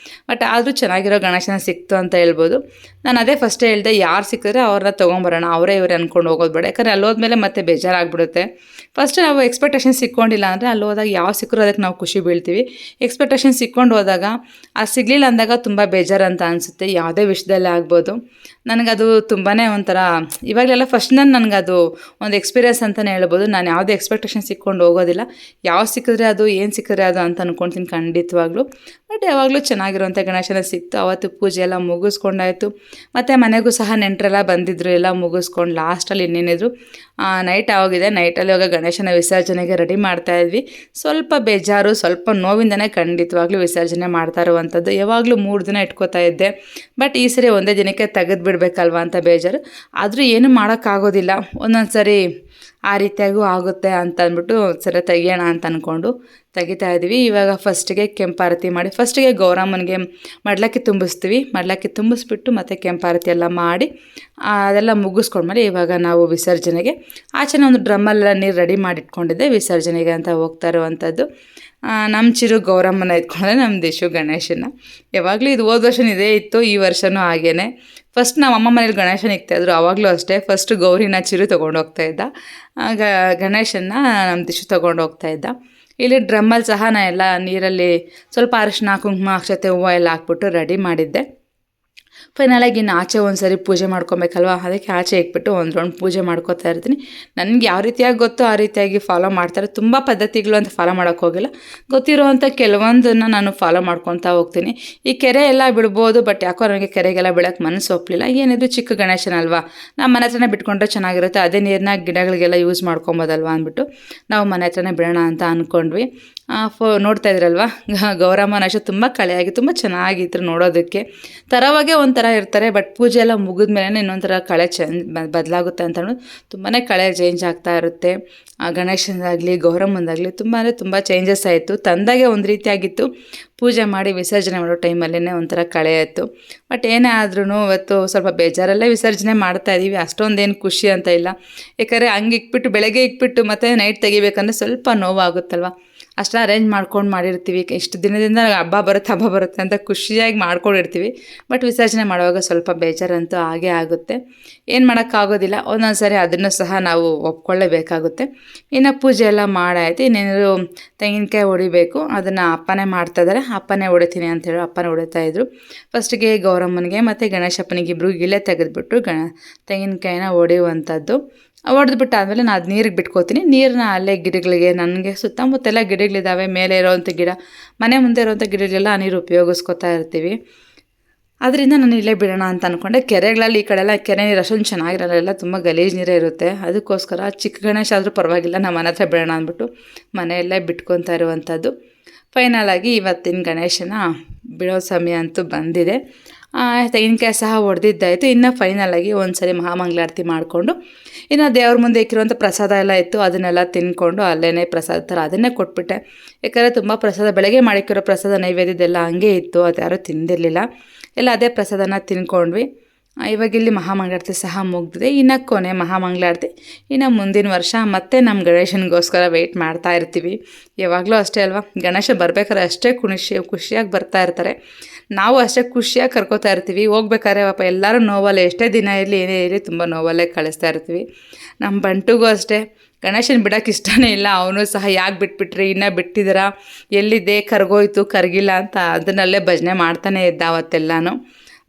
ಬಟ್ ಆದರೂ ಚೆನ್ನಾಗಿರೋ ಗಣೇಶನ ಸಿಕ್ತು ಅಂತ ಹೇಳ್ಬೋದು. ನಾನು ಅದೇ ಫಸ್ಟೇ ಹೇಳಿದೆ, ಯಾರು ಸಿಕ್ಕಿದ್ರೆ ಅವ್ರನ್ನ ತೊಗೊಂಬರೋಣ, ಅವರೇ ಇವರೇ ಅಂದ್ಕೊಂಡು ಹೋಗೋದು ಬೇಡ. ಯಾಕಂದರೆ ಅಲ್ಲೋದ್ಮೇಲೆ ಮತ್ತೆ ಬೇಜಾರಾಗ್ಬಿಡುತ್ತೆ. ಫಸ್ಟ್ ನಾವು ಎಕ್ಸ್ಪೆಕ್ಟೇಷನ್ ಸಿಕ್ಕೊಂಡಿಲ್ಲ ಅಂದರೆ ಅಲ್ಲಿ ಹೋದಾಗ ಯಾವ ಸಿಕ್ಕರೂ ಅದಕ್ಕೆ ನಾವು ಖುಷಿ ಬೀಳ್ತೀವಿ. ಎಕ್ಸ್ಪೆಕ್ಟೇಷನ್ ಸಿಕ್ಕೊಂಡು ಹೋದಾಗ ಅದು ಸಿಗಲಿಲ್ಲ ಅಂದಾಗ ತುಂಬ ಬೇಜಾರು ಅಂತ ಅನಿಸುತ್ತೆ. ಯಾವುದೇ ವಿಷಯದಲ್ಲೇ ಆಗ್ಬೋದು. ನನಗದು ತುಂಬಾ ಒಂಥರ ಇವಾಗಲೆಲ್ಲ ಫಸ್ಟ್ ನನಗದು ಒಂದು ಎಕ್ಸ್ಪೀರಿಯನ್ಸ್ ಅಂತಲೇ ಹೇಳ್ಬೋದು. ನಾನು ಯಾವುದೇ ಎಕ್ಸ್ಪೆಕ್ಟೇಷನ್ ಸಿಕ್ಕೊಂಡು ಹೋಗೋದಿಲ್ಲ. ಯಾವ ಸಿಕ್ಕಿದ್ರೆ ಅದು, ಏನು ಸಿಕ್ಕಿದ್ರೆ ಅದು ಅಂತ ಅಂದ್ಕೊಳ್ತೀನಿ ಖಂಡಿತವಾಗ್ಲೂ. ಬಟ್ ಯಾವಾಗಲೂ ಚೆನ್ನಾಗಿರುವಂಥ ಗಣೇಶನ ಸಿಕ್ತು. ಅವತ್ತು ಪೂಜೆ ಎಲ್ಲ ಮುಗಿಸ್ಕೊಂಡಾಯಿತು. ಮತ್ತು ಮನೆಗೂ ಸಹ ನೆಂಟರೆಲ್ಲ ಬಂದಿದ್ದರು. ಎಲ್ಲ ಮುಗಿಸ್ಕೊಂಡು ಲಾಸ್ಟಲ್ಲಿ ಇನ್ನೇನಿದ್ರು ನೈಟ್ ಆಗೋಗಿದೆ. ನೈಟಲ್ಲಿ ಇವಾಗ ಗಣೇಶನ ವಿಸರ್ಜನೆಗೆ ರೆಡಿ ಮಾಡ್ತಾಯಿದ್ವಿ. ಸ್ವಲ್ಪ ಬೇಜಾರು, ಸ್ವಲ್ಪ ನೋವಿಂದನೇ ಖಂಡಿತವಾಗ್ಲೂ ವಿಸರ್ಜನೆ ಮಾಡ್ತಾ ಇರುವಂಥದ್ದು. ಯಾವಾಗಲೂ 3 ದಿನ ಇಟ್ಕೋತಾ ಇದ್ದೆ. ಬಟ್ ಈ ಸರಿ ಒಂದೇ ದಿನಕ್ಕೆ ತೆಗೆದು ಬಿಡಬೇಕಲ್ವ ಅಂತ ಬೇಜಾರು. ಆದರೂ ಏನೂ ಮಾಡೋಕ್ಕಾಗೋದಿಲ್ಲ. ಒಂದೊಂದು ಸರಿ ಆ ರೀತಿಯಾಗೂ ಆಗುತ್ತೆ ಅಂತ ಅಂದ್ಬಿಟ್ಟು ಸರಿ ತೆಗಿಯೋಣ ಅಂತ ಅಂದ್ಕೊಂಡು ತೆಗಿತಾ ಇದ್ವಿ. ಇವಾಗ ಫಸ್ಟಿಗೆ ಕೆಂಪಾರತಿ ಮಾಡಿ, ಫಸ್ಟಿಗೆ ಗೌರಮ್ಮನಿಗೆ ಮಡ್ಲಕ್ಕಿ ತುಂಬಿಸ್ತೀವಿ. ಮಡ್ಲಕ್ಕಿ ತುಂಬಿಸ್ಬಿಟ್ಟು ಮತ್ತು ಕೆಂಪಾರತಿ ಎಲ್ಲ ಮಾಡಿ ಅದೆಲ್ಲ ಮುಗಿಸ್ಕೊಂಡ್ಮೇಲೆ ಇವಾಗ ನಾವು ವಿಸರ್ಜನೆಗೆ ಆಚೆನೇ ಒಂದು ಡ್ರಮ್ಮಲ್ಲೆಲ್ಲ ನೀರು ರೆಡಿ ಮಾಡಿ ಇಟ್ಕೊಂಡಿದ್ದೆ. ವಿಸರ್ಜನೆಗೆ ಅಂತ ಹೋಗ್ತಾ ಇರುವಂಥದ್ದು. ನಮ್ಮ ಚಿರು ಗೌರಮ್ಮನ ಎತ್ಕೊಂಡ್ರೆ ನಮ್ಮ ದಿಶು ಗಣೇಶನ. ಯಾವಾಗಲೂ ಇದು ಹೋದ ವರ್ಷ ಇದೇ ಇತ್ತು, ಈ ವರ್ಷವೂ ಹಾಗೇ. ಫಸ್ಟ್ ನಮ್ಮ ಅಮ್ಮ ಮನೇಲಿ ಗಣೇಶನ ಇಕ್ತಾಯಿದ್ರು. ಆವಾಗಲೂ ಅಷ್ಟೇ ಫಸ್ಟ್ ಗೌರಿನ ಚಿರು ತೊಗೊಂಡು ಹೋಗ್ತಾಯಿದ್ದ, ಗಣೇಶನ ನಮ್ಮ ದಿಶು ತೊಗೊಂಡು ಹೋಗ್ತಾಯಿದ್ದ. ಇಲ್ಲಿ ಡ್ರಮ್ಮಲ್ಲಿ ಸಹ ನಾನು ಎಲ್ಲ ನೀರಲ್ಲಿ ಸ್ವಲ್ಪ ಅರಿಶಿನ, ಕುಂಕುಮ, ಅಕ್ಷತೆ, ಹೂವು ಎಲ್ಲ ಹಾಕ್ಬಿಟ್ಟು ರೆಡಿ ಮಾಡಿದ್ದೆ. ಫೈನಲಾಗಿ ಇನ್ನು ಆಚೆ ಒಂದು ಸರಿ ಪೂಜೆ ಮಾಡ್ಕೊಬೇಕಲ್ವ, ಅದಕ್ಕೆ ಆಚೆ ಇಟ್ಬಿಟ್ಟು ಒಂದು ರೌಂಡ್ ಪೂಜೆ ಮಾಡ್ಕೋತಾ ಇರ್ತೀನಿ. ನನಗೆ ಯಾವ ರೀತಿಯಾಗಿ ಗೊತ್ತೋ ಆ ರೀತಿಯಾಗಿ ಫಾಲೋ ಮಾಡ್ತಾರೆ. ತುಂಬ ಪದ್ಧತಿಗಳು ಅಂತ ಫಾಲೋ ಮಾಡೋಕ್ಕೆ ಹೋಗಿಲ್ಲ. ಗೊತ್ತಿರೋವಂಥ ಕೆಲವೊಂದನ್ನು ನಾನು ಫಾಲೋ ಮಾಡ್ಕೊತಾ ಹೋಗ್ತೀನಿ. ಈ ಕೆರೆ ಎಲ್ಲ ಬಿಡ್ಬೋದು, ಬಟ್ ಯಾಕೋ ನನಗೆ ಕೆರೆಗೆಲ್ಲ ಬಿಡೋಕ್ಕೆ ಮನಸ್ಸು ಒಪ್ಪಲಿಲ್ಲ. ಏನಿದ್ರು ಚಿಕ್ಕ ಗಣೇಶನ ಅಲ್ವಾ, ನಮ್ಮ ಮನೆ ಹತ್ರನೇ ಬಿಟ್ಕೊಂಡ್ರೆ ಚೆನ್ನಾಗಿರುತ್ತೆ. ಅದೇ ನೀರನ್ನ ಗಿಡಗಳಿಗೆಲ್ಲ ಯೂಸ್ ಮಾಡ್ಕೊಬೋದಲ್ವ ಅಂದ್ಬಿಟ್ಟು ನಾವು ಮನೆ ಹತ್ರನೇ ಬಿಡೋಣ ಅಂತ ಅಂದ್ಕೊಂಡ್ವಿ. ನೋಡ್ತಾ ಇದ್ರಲ್ವ ಗೌರಮ್ಮನ ಅಷ್ಟು ತುಂಬ ಕಳೆಯಾಗಿ ತುಂಬ ಚೆನ್ನಾಗಿದ್ರು ನೋಡೋದಕ್ಕೆ. ಥರವಾಗೇ ಒಂಥರ ಇರ್ತಾರೆ. ಬಟ್ ಪೂಜೆ ಎಲ್ಲ ಮುಗಿದ ಮೇಲೆ ಇನ್ನೊಂಥರ ಕಳೆ ಬದಲಾಗುತ್ತೆ ಅಂತ ಅನ್ನೋದು. ತುಂಬಾ ಕಳೆ ಚೇಂಜ್ ಆಗ್ತಾ ಇರುತ್ತೆ. ಗಣೇಶನದಾಗಲಿ ಗೌರಮ್ಮಂದಾಗಲಿ ತುಂಬ ಅಂದರೆ ತುಂಬ ಚೇಂಜಸ್ ಆಯಿತು. ತಂದಾಗೆ ಒಂದು ರೀತಿಯಾಗಿತ್ತು, ಪೂಜೆ ಮಾಡಿ ವಿಸರ್ಜನೆ ಮಾಡೋ ಟೈಮಲ್ಲೇ ಒಂಥರ ಕಳೆ ಆಯಿತು. ಬಟ್ ಏನೇ ಆದ್ರೂ ಇವತ್ತು ಸ್ವಲ್ಪ ಬೇಜಾರಲ್ಲೇ ವಿಸರ್ಜನೆ ಮಾಡ್ತಾಯಿದ್ದೀವಿ. ಅಷ್ಟೊಂದೇನು ಖುಷಿ ಅಂತ ಇಲ್ಲ. ಯಾಕಂದರೆ ಹಂಗೆ ಇಕ್ಬಿಟ್ಟು ಬೆಳಗ್ಗೆ ಇಕ್ಬಿಟ್ಟು ಮತ್ತು ನೈಟ್ ತೆಗಿಬೇಕಂದ್ರೆ ಸ್ವಲ್ಪ ನೋವಾಗುತ್ತಲ್ವ. ಅಷ್ಟು ಅರೇಂಜ್ ಮಾಡ್ಕೊಂಡು ಮಾಡಿರ್ತೀವಿ. ಇಷ್ಟು ದಿನದಿಂದ ಹಬ್ಬ ಬರುತ್ತೆ ಅಂತ ಖುಷಿಯಾಗಿ ಮಾಡ್ಕೊಂಡಿರ್ತೀವಿ. ಬಟ್ ವಿಸರ್ಜನೆ ಮಾಡುವಾಗ ಸ್ವಲ್ಪ ಬೇಜಾರಂತೂ ಹಾಗೇ ಆಗುತ್ತೆ. ಏನು ಮಾಡೋಕ್ಕಾಗೋದಿಲ್ಲ. ಒಂದೊಂದು ಸಾರಿ ಅದನ್ನು ಸಹ ನಾವು ಒಪ್ಕೊಳ್ಳೇಬೇಕಾಗುತ್ತೆ. ಇನ್ನು ಪೂಜೆ ಎಲ್ಲ ಮಾಡಾಯ್ತು. ಇನ್ನೇನಾದ್ರು ತೆಂಗಿನಕಾಯಿ ಹೊಡಿಬೇಕು, ಅದನ್ನು ಅಪ್ಪನೇ ಮಾಡ್ತಾಯಿದ್ದಾರೆ. ಅಪ್ಪನೇ ಹೊಡಿತೀನಿ ಅಂತೇಳಿ ಅಪ್ಪನೇ ಹೊಡಿತಾಯಿದ್ರು. ಫಸ್ಟಿಗೆ ಗೌರಮ್ಮನಿಗೆ ಮತ್ತು ಗಣೇಶಪ್ಪನಿಗೆ ಇಬ್ಬರಿಗೂ ಇಲ್ಲೇ ತೆಗೆದುಬಿಟ್ಟು ತೆಂಗಿನಕಾಯಿನ ಹೊಡೆಯುವಂಥದ್ದು. ಹೊಡೆದ್ಬಿಟ್ಟು ಆದಮೇಲೆ ನಾನು ಅದು ನೀರಿಗೆ ಬಿಟ್ಕೋತೀನಿ. ನೀರನ್ನ ಅಲ್ಲೇ ಗಿಡಗಳಿಗೆ, ನನಗೆ ಸುತ್ತಮುತ್ತೆಲ್ಲ ಗಿಡಗಳಿದ್ದಾವೆ. ಮೇಲೆ ಇರೋವಂಥ ಗಿಡ, ಮನೆ ಮುಂದೆ ಇರೋವಂಥ ಗಿಡಗಳೆಲ್ಲ ಆ ನೀರು ಉಪಯೋಗಿಸ್ಕೊತಾ ಇರ್ತೀವಿ. ಅದರಿಂದ ನಾನು ಇಲ್ಲೇ ಬಿಡೋಣ ಅಂತ ಅಂದ್ಕೊಂಡೆ. ಕೆರೆಗಳಲ್ಲಿ ಈ ಕಡೆ ಎಲ್ಲ ಕೆರೆ ನೀರು ಅಷ್ಟೊಂದು ಚೆನ್ನಾಗಿರಲ್ಲ, ಎಲ್ಲ ತುಂಬ ಗಲೀಜು ನೀರೇ ಇರುತ್ತೆ. ಅದಕ್ಕೋಸ್ಕರ ಚಿಕ್ಕ ಗಣೇಶ ಆದರೂ ಪರವಾಗಿಲ್ಲ, ನಮ್ಮ ಮನೆ ಹತ್ರ ಬಿಡೋಣ ಅಂದ್ಬಿಟ್ಟು ಮನೆಯಲ್ಲೇ ಬಿಟ್ಕೊತಾ ಇರುವಂಥದ್ದು. ಫೈನಲಾಗಿ ಇವತ್ತಿನ ಗಣೇಶನ ಬಿಡೋ ಸಮಯ ಅಂತೂ ಬಂದಿದೆ. ತೆಂಗಿನಕಾಯಿ ಸಹ ಹೊಡೆದಿದ್ದಾಯಿತು. ಇನ್ನು ಫೈನಲಾಗಿ ಒಂದು ಸರಿ ಮಹಾಮಂಗಳಾರತಿ ಮಾಡಿಕೊಂಡು ಇನ್ನು ದೇವ್ರ ಮುಂದೆ ಇಕ್ಕಿರುವಂಥ ಪ್ರಸಾದ ಎಲ್ಲ ಇತ್ತು, ಅದನ್ನೆಲ್ಲ ತಿಂದ್ಕೊಂಡು ಅಲ್ಲೇ ಪ್ರಸಾದ ಥರ ಅದನ್ನೇ ಕೊಟ್ಬಿಟ್ಟೆ. ಯಾಕಂದರೆ ತುಂಬ ಪ್ರಸಾದ ಬೆಳಗ್ಗೆ ಮಾಡಿಕ್ಕಿರೋ ಪ್ರಸಾದ ನೈವೇದ್ಯದೆಲ್ಲ ಹಂಗೆ ಇತ್ತು, ಅದು ಯಾರೂ ತಿಂದಿರಲಿಲ್ಲ. ಎಲ್ಲ ಅದೇ ಪ್ರಸಾದನ ತಿನ್ಕೊಂಡ್ವಿ. ಇವಾಗ ಇಲ್ಲಿ ಮಹಾಮಂಗಳಾರತಿ ಸಹ ಮುಗಿದಿದೆ. ಇನ್ನು ಕೊನೆ ಮಹಾಮಂಗಳಾರತಿ. ಇನ್ನು ಮುಂದಿನ ವರ್ಷ ಮತ್ತೆ ನಮ್ಮ ಗಣೇಶನಿಗೋಸ್ಕರ ವೆಯ್ಟ್ ಮಾಡ್ತಾ ಇರ್ತೀವಿ. ಯಾವಾಗಲೂ ಅಷ್ಟೇ ಅಲ್ವಾ, ಗಣೇಶ ಬರ್ಬೇಕಾದ್ರೆ ಅಷ್ಟೇ ಖುಷಿಯಾಗಿ ಬರ್ತಾ ಇರ್ತಾರೆ. ನಾವು ಅಷ್ಟೇ ಖುಷಿಯಾಗಿ ಕರ್ಕೋತಾ ಇರ್ತೀವಿ. ಹೋಗ್ಬೇಕಾದ್ರೆ ಪಾಪ ಎಲ್ಲರೂ ನೋವಲ್ಲೇ, ಎಷ್ಟೇ ದಿನ ಇರಲಿ ಏನೇ ಇರಲಿ ತುಂಬ ನೋವಲ್ಲೇ ಕಳಿಸ್ತಾ ಇರ್ತೀವಿ. ನಮ್ಮ ಬಂಟುಗೂ ಅಷ್ಟೇ ಗಣೇಶನ ಬಿಡೋಕ್ಕೆ ಇಷ್ಟನೇ ಇಲ್ಲ. ಅವನು ಸಹ ಯಾಕೆ ಬಿಟ್ಬಿಟ್ರಿ, ಇನ್ನೂ ಬಿಟ್ಟಿದ್ದೀರಾ, ಎಲ್ಲಿದ್ದೆ, ಕರ್ಗೋಯ್ತು ಕರಗಿಲ್ಲ ಅಂತ ಅದನ್ನಲ್ಲೇ ಭಜನೆ ಮಾಡ್ತಾನೆ ಇದ್ದ ಅವತ್ತೆಲ್ಲನೂ.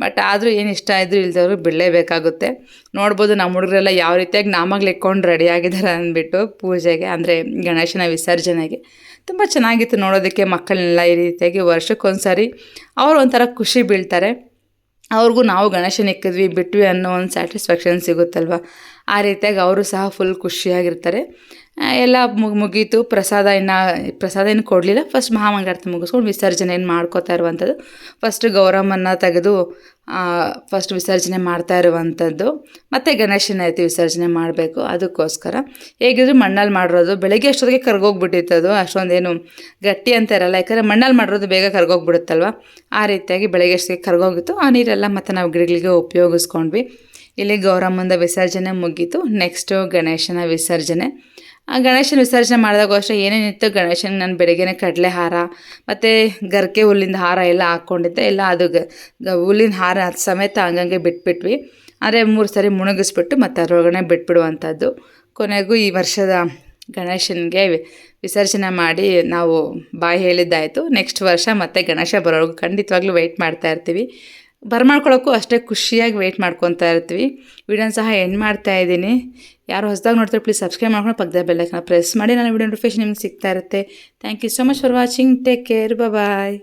ಬಟ್ ಆದರೂ ಏನು ಇಷ್ಟ ಇದ್ದರೂ ಇಲ್ದವರು ಬಿಡಲೇಬೇಕಾಗುತ್ತೆ. ನೋಡ್ಬೋದು ನಮ್ಮ ಹುಡುಗರೆಲ್ಲ ಯಾವ ರೀತಿಯಾಗಿ ನಾಮಗಳು ಇಕ್ಕೊಂಡು ರೆಡಿಯಾಗಿದ್ದಾರೆ ಅಂದ್ಬಿಟ್ಟು ಪೂಜೆಗೆ, ಅಂದರೆ ಗಣೇಶನ ವಿಸರ್ಜನೆಗೆ. ತುಂಬ ಚೆನ್ನಾಗಿತ್ತು ನೋಡೋದಕ್ಕೆ. ಮಕ್ಕಳನ್ನೆಲ್ಲ ಈ ರೀತಿಯಾಗಿ ವರ್ಷಕ್ಕೊಂದು ಸಾರಿ ಅವರು ಒಂಥರ ಖುಷಿ ಬೀಳ್ತಾರೆ. ಅವ್ರಿಗೂ ನಾವು ಗಣೇಶನ ಇಕ್ಕಿದ್ವಿ ಬಿಟ್ವಿ ಅನ್ನೋ ಒಂದು ಸ್ಯಾಟಿಸ್ಫ್ಯಾಕ್ಷನ್ ಸಿಗುತ್ತಲ್ವ. ಆ ರೀತಿಯಾಗಿ ಅವರು ಸಹ ಫುಲ್ ಖುಷಿಯಾಗಿರ್ತಾರೆ. ಎಲ್ಲ ಮುಗೀತು. ಪ್ರಸಾದ ಏನು ಕೊಡಲಿಲ್ಲ. ಫಸ್ಟ್ ಮಹಾಮಂಗಳಾರತಿ ಮುಗಿಸ್ಕೊಂಡು ವಿಸರ್ಜನೆಯನ್ನು ಮಾಡ್ಕೋತಾ ಇರುವಂಥದ್ದು. ಫಸ್ಟ್ ಗೌರಮ್ಮನ ತೆಗೆದು ಫಸ್ಟ್ ವಿಸರ್ಜನೆ ಮಾಡ್ತಾ ಇರುವಂಥದ್ದು. ಮತ್ತು ಗಣೇಶನ ಎತ್ತಿ ವಿಸರ್ಜನೆ ಮಾಡಬೇಕು. ಅದಕ್ಕೋಸ್ಕರ ಹೇಗಿದ್ರು ಮಣ್ಣಲ್ಲಿ ಮಾಡಿರೋದು. ಬೆಳಗ್ಗೆ ಅಷ್ಟೊತ್ತಿಗೆ ಕರ್ಗೋಗ್ಬಿಟ್ಟಿತ್ತು ಅದು. ಅಷ್ಟೊಂದೇನು ಗಟ್ಟಿ ಅಂತ ಇರಲ್ಲ, ಯಾಕಂದರೆ ಮಣ್ಣಲ್ಲಿ ಮಾಡಿರೋದು ಬೇಗ ಕರ್ಗೋಗ್ಬಿಡುತ್ತಲ್ವ. ಆ ರೀತಿಯಾಗಿ ಬೆಳಗ್ಗೆ ಅಷ್ಟೊತ್ತಿಗೆ ಕರ್ಗೋಗಿತ್ತು. ಆ ನೀರೆಲ್ಲ ಮತ್ತು ನಾವು ಗಿಡಗಳಿಗೆ ಉಪಯೋಗಿಸ್ಕೊಂಡ್ವಿ. ಇಲ್ಲಿ ಗೌರಮ್ಮಂದ ವಿಸರ್ಜನೆ ಮುಗೀತು. ನೆಕ್ಸ್ಟು ಗಣೇಶನ ವಿಸರ್ಜನೆ. ಆ ಗಣೇಶನ ವಿಸರ್ಜನೆ ಮಾಡಿದಾಗ ಅಷ್ಟೇ ಏನೇನಿತ್ತು, ಗಣೇಶನಿಗೆ ನಾನು ಬೆಳಗ್ಗೆನೇ ಕಡಲೆ ಹಾರ ಮತ್ತು ಗರಿಕೆ ಹುಲ್ಲಿಂದ ಹಾರ ಎಲ್ಲ ಹಾಕ್ಕೊಂಡಿದ್ದೆ. ಎಲ್ಲ ಅದು ಹುಲ್ಲಿನ ಹಾರ ಸಮೇತ ಹಂಗಂಗೆ ಬಿಟ್ಬಿಟ್ವಿ. ಆದರೆ 3 ಸರಿ ಮುಳುಗಿಸ್ಬಿಟ್ಟು ಮತ್ತು ಅದರೊಳಗಡೆ ಬಿಟ್ಬಿಡುವಂಥದ್ದು. ಕೊನೆಗೂ ಈ ವರ್ಷದ ಗಣೇಶನಿಗೆ ವಿಸರ್ಜನೆ ಮಾಡಿ ನಾವು ಬಾಯಿ ಹೇಳಿದ್ದಾಯಿತು. ನೆಕ್ಸ್ಟ್ ವರ್ಷ ಮತ್ತೆ ಗಣೇಶ ಬರೋವರೆಗೂ ಖಂಡಿತವಾಗ್ಲೂ ವೆಯ್ಟ್ ಮಾಡ್ತಾ ಇರ್ತೀವಿ. ಬರ್ಮಾಡ್ಕೊಳ್ಳೋಕ್ಕೂ ಅಷ್ಟೇ ಖುಷಿಯಾಗಿ ವೆಯ್ಟ್ ಮಾಡ್ಕೊತಾ ಇರ್ತೀವಿ. ವಿಡಿಯೋನ ಸಹ ಎಂಡ್ ಮಾಡ್ತಾ ಇದ್ದೀನಿ. ಯಾರು ಹೊಸದಾಗಿ ನೋಡ್ತಾರೆ ಪ್ಲೀಸ್ ಸಬ್ಸ್ಕ್ರೈಬ್ ಮಾಡ್ಕೊಂಡು ಪಕ್ಕದ ಬೆಲ್ ಐಕಾನ್ ಪ್ರೆಸ್ ಮಾಡಿ. ನನ್ನ ವಿಡಿಯೋ ನೋಟಿಫಿಕೇಶನ್ ನಿಮ್ಗೆ ಸಿಗ್ತಾ ಇರುತ್ತೆ. Thank you so much for watching. Take care. Bye.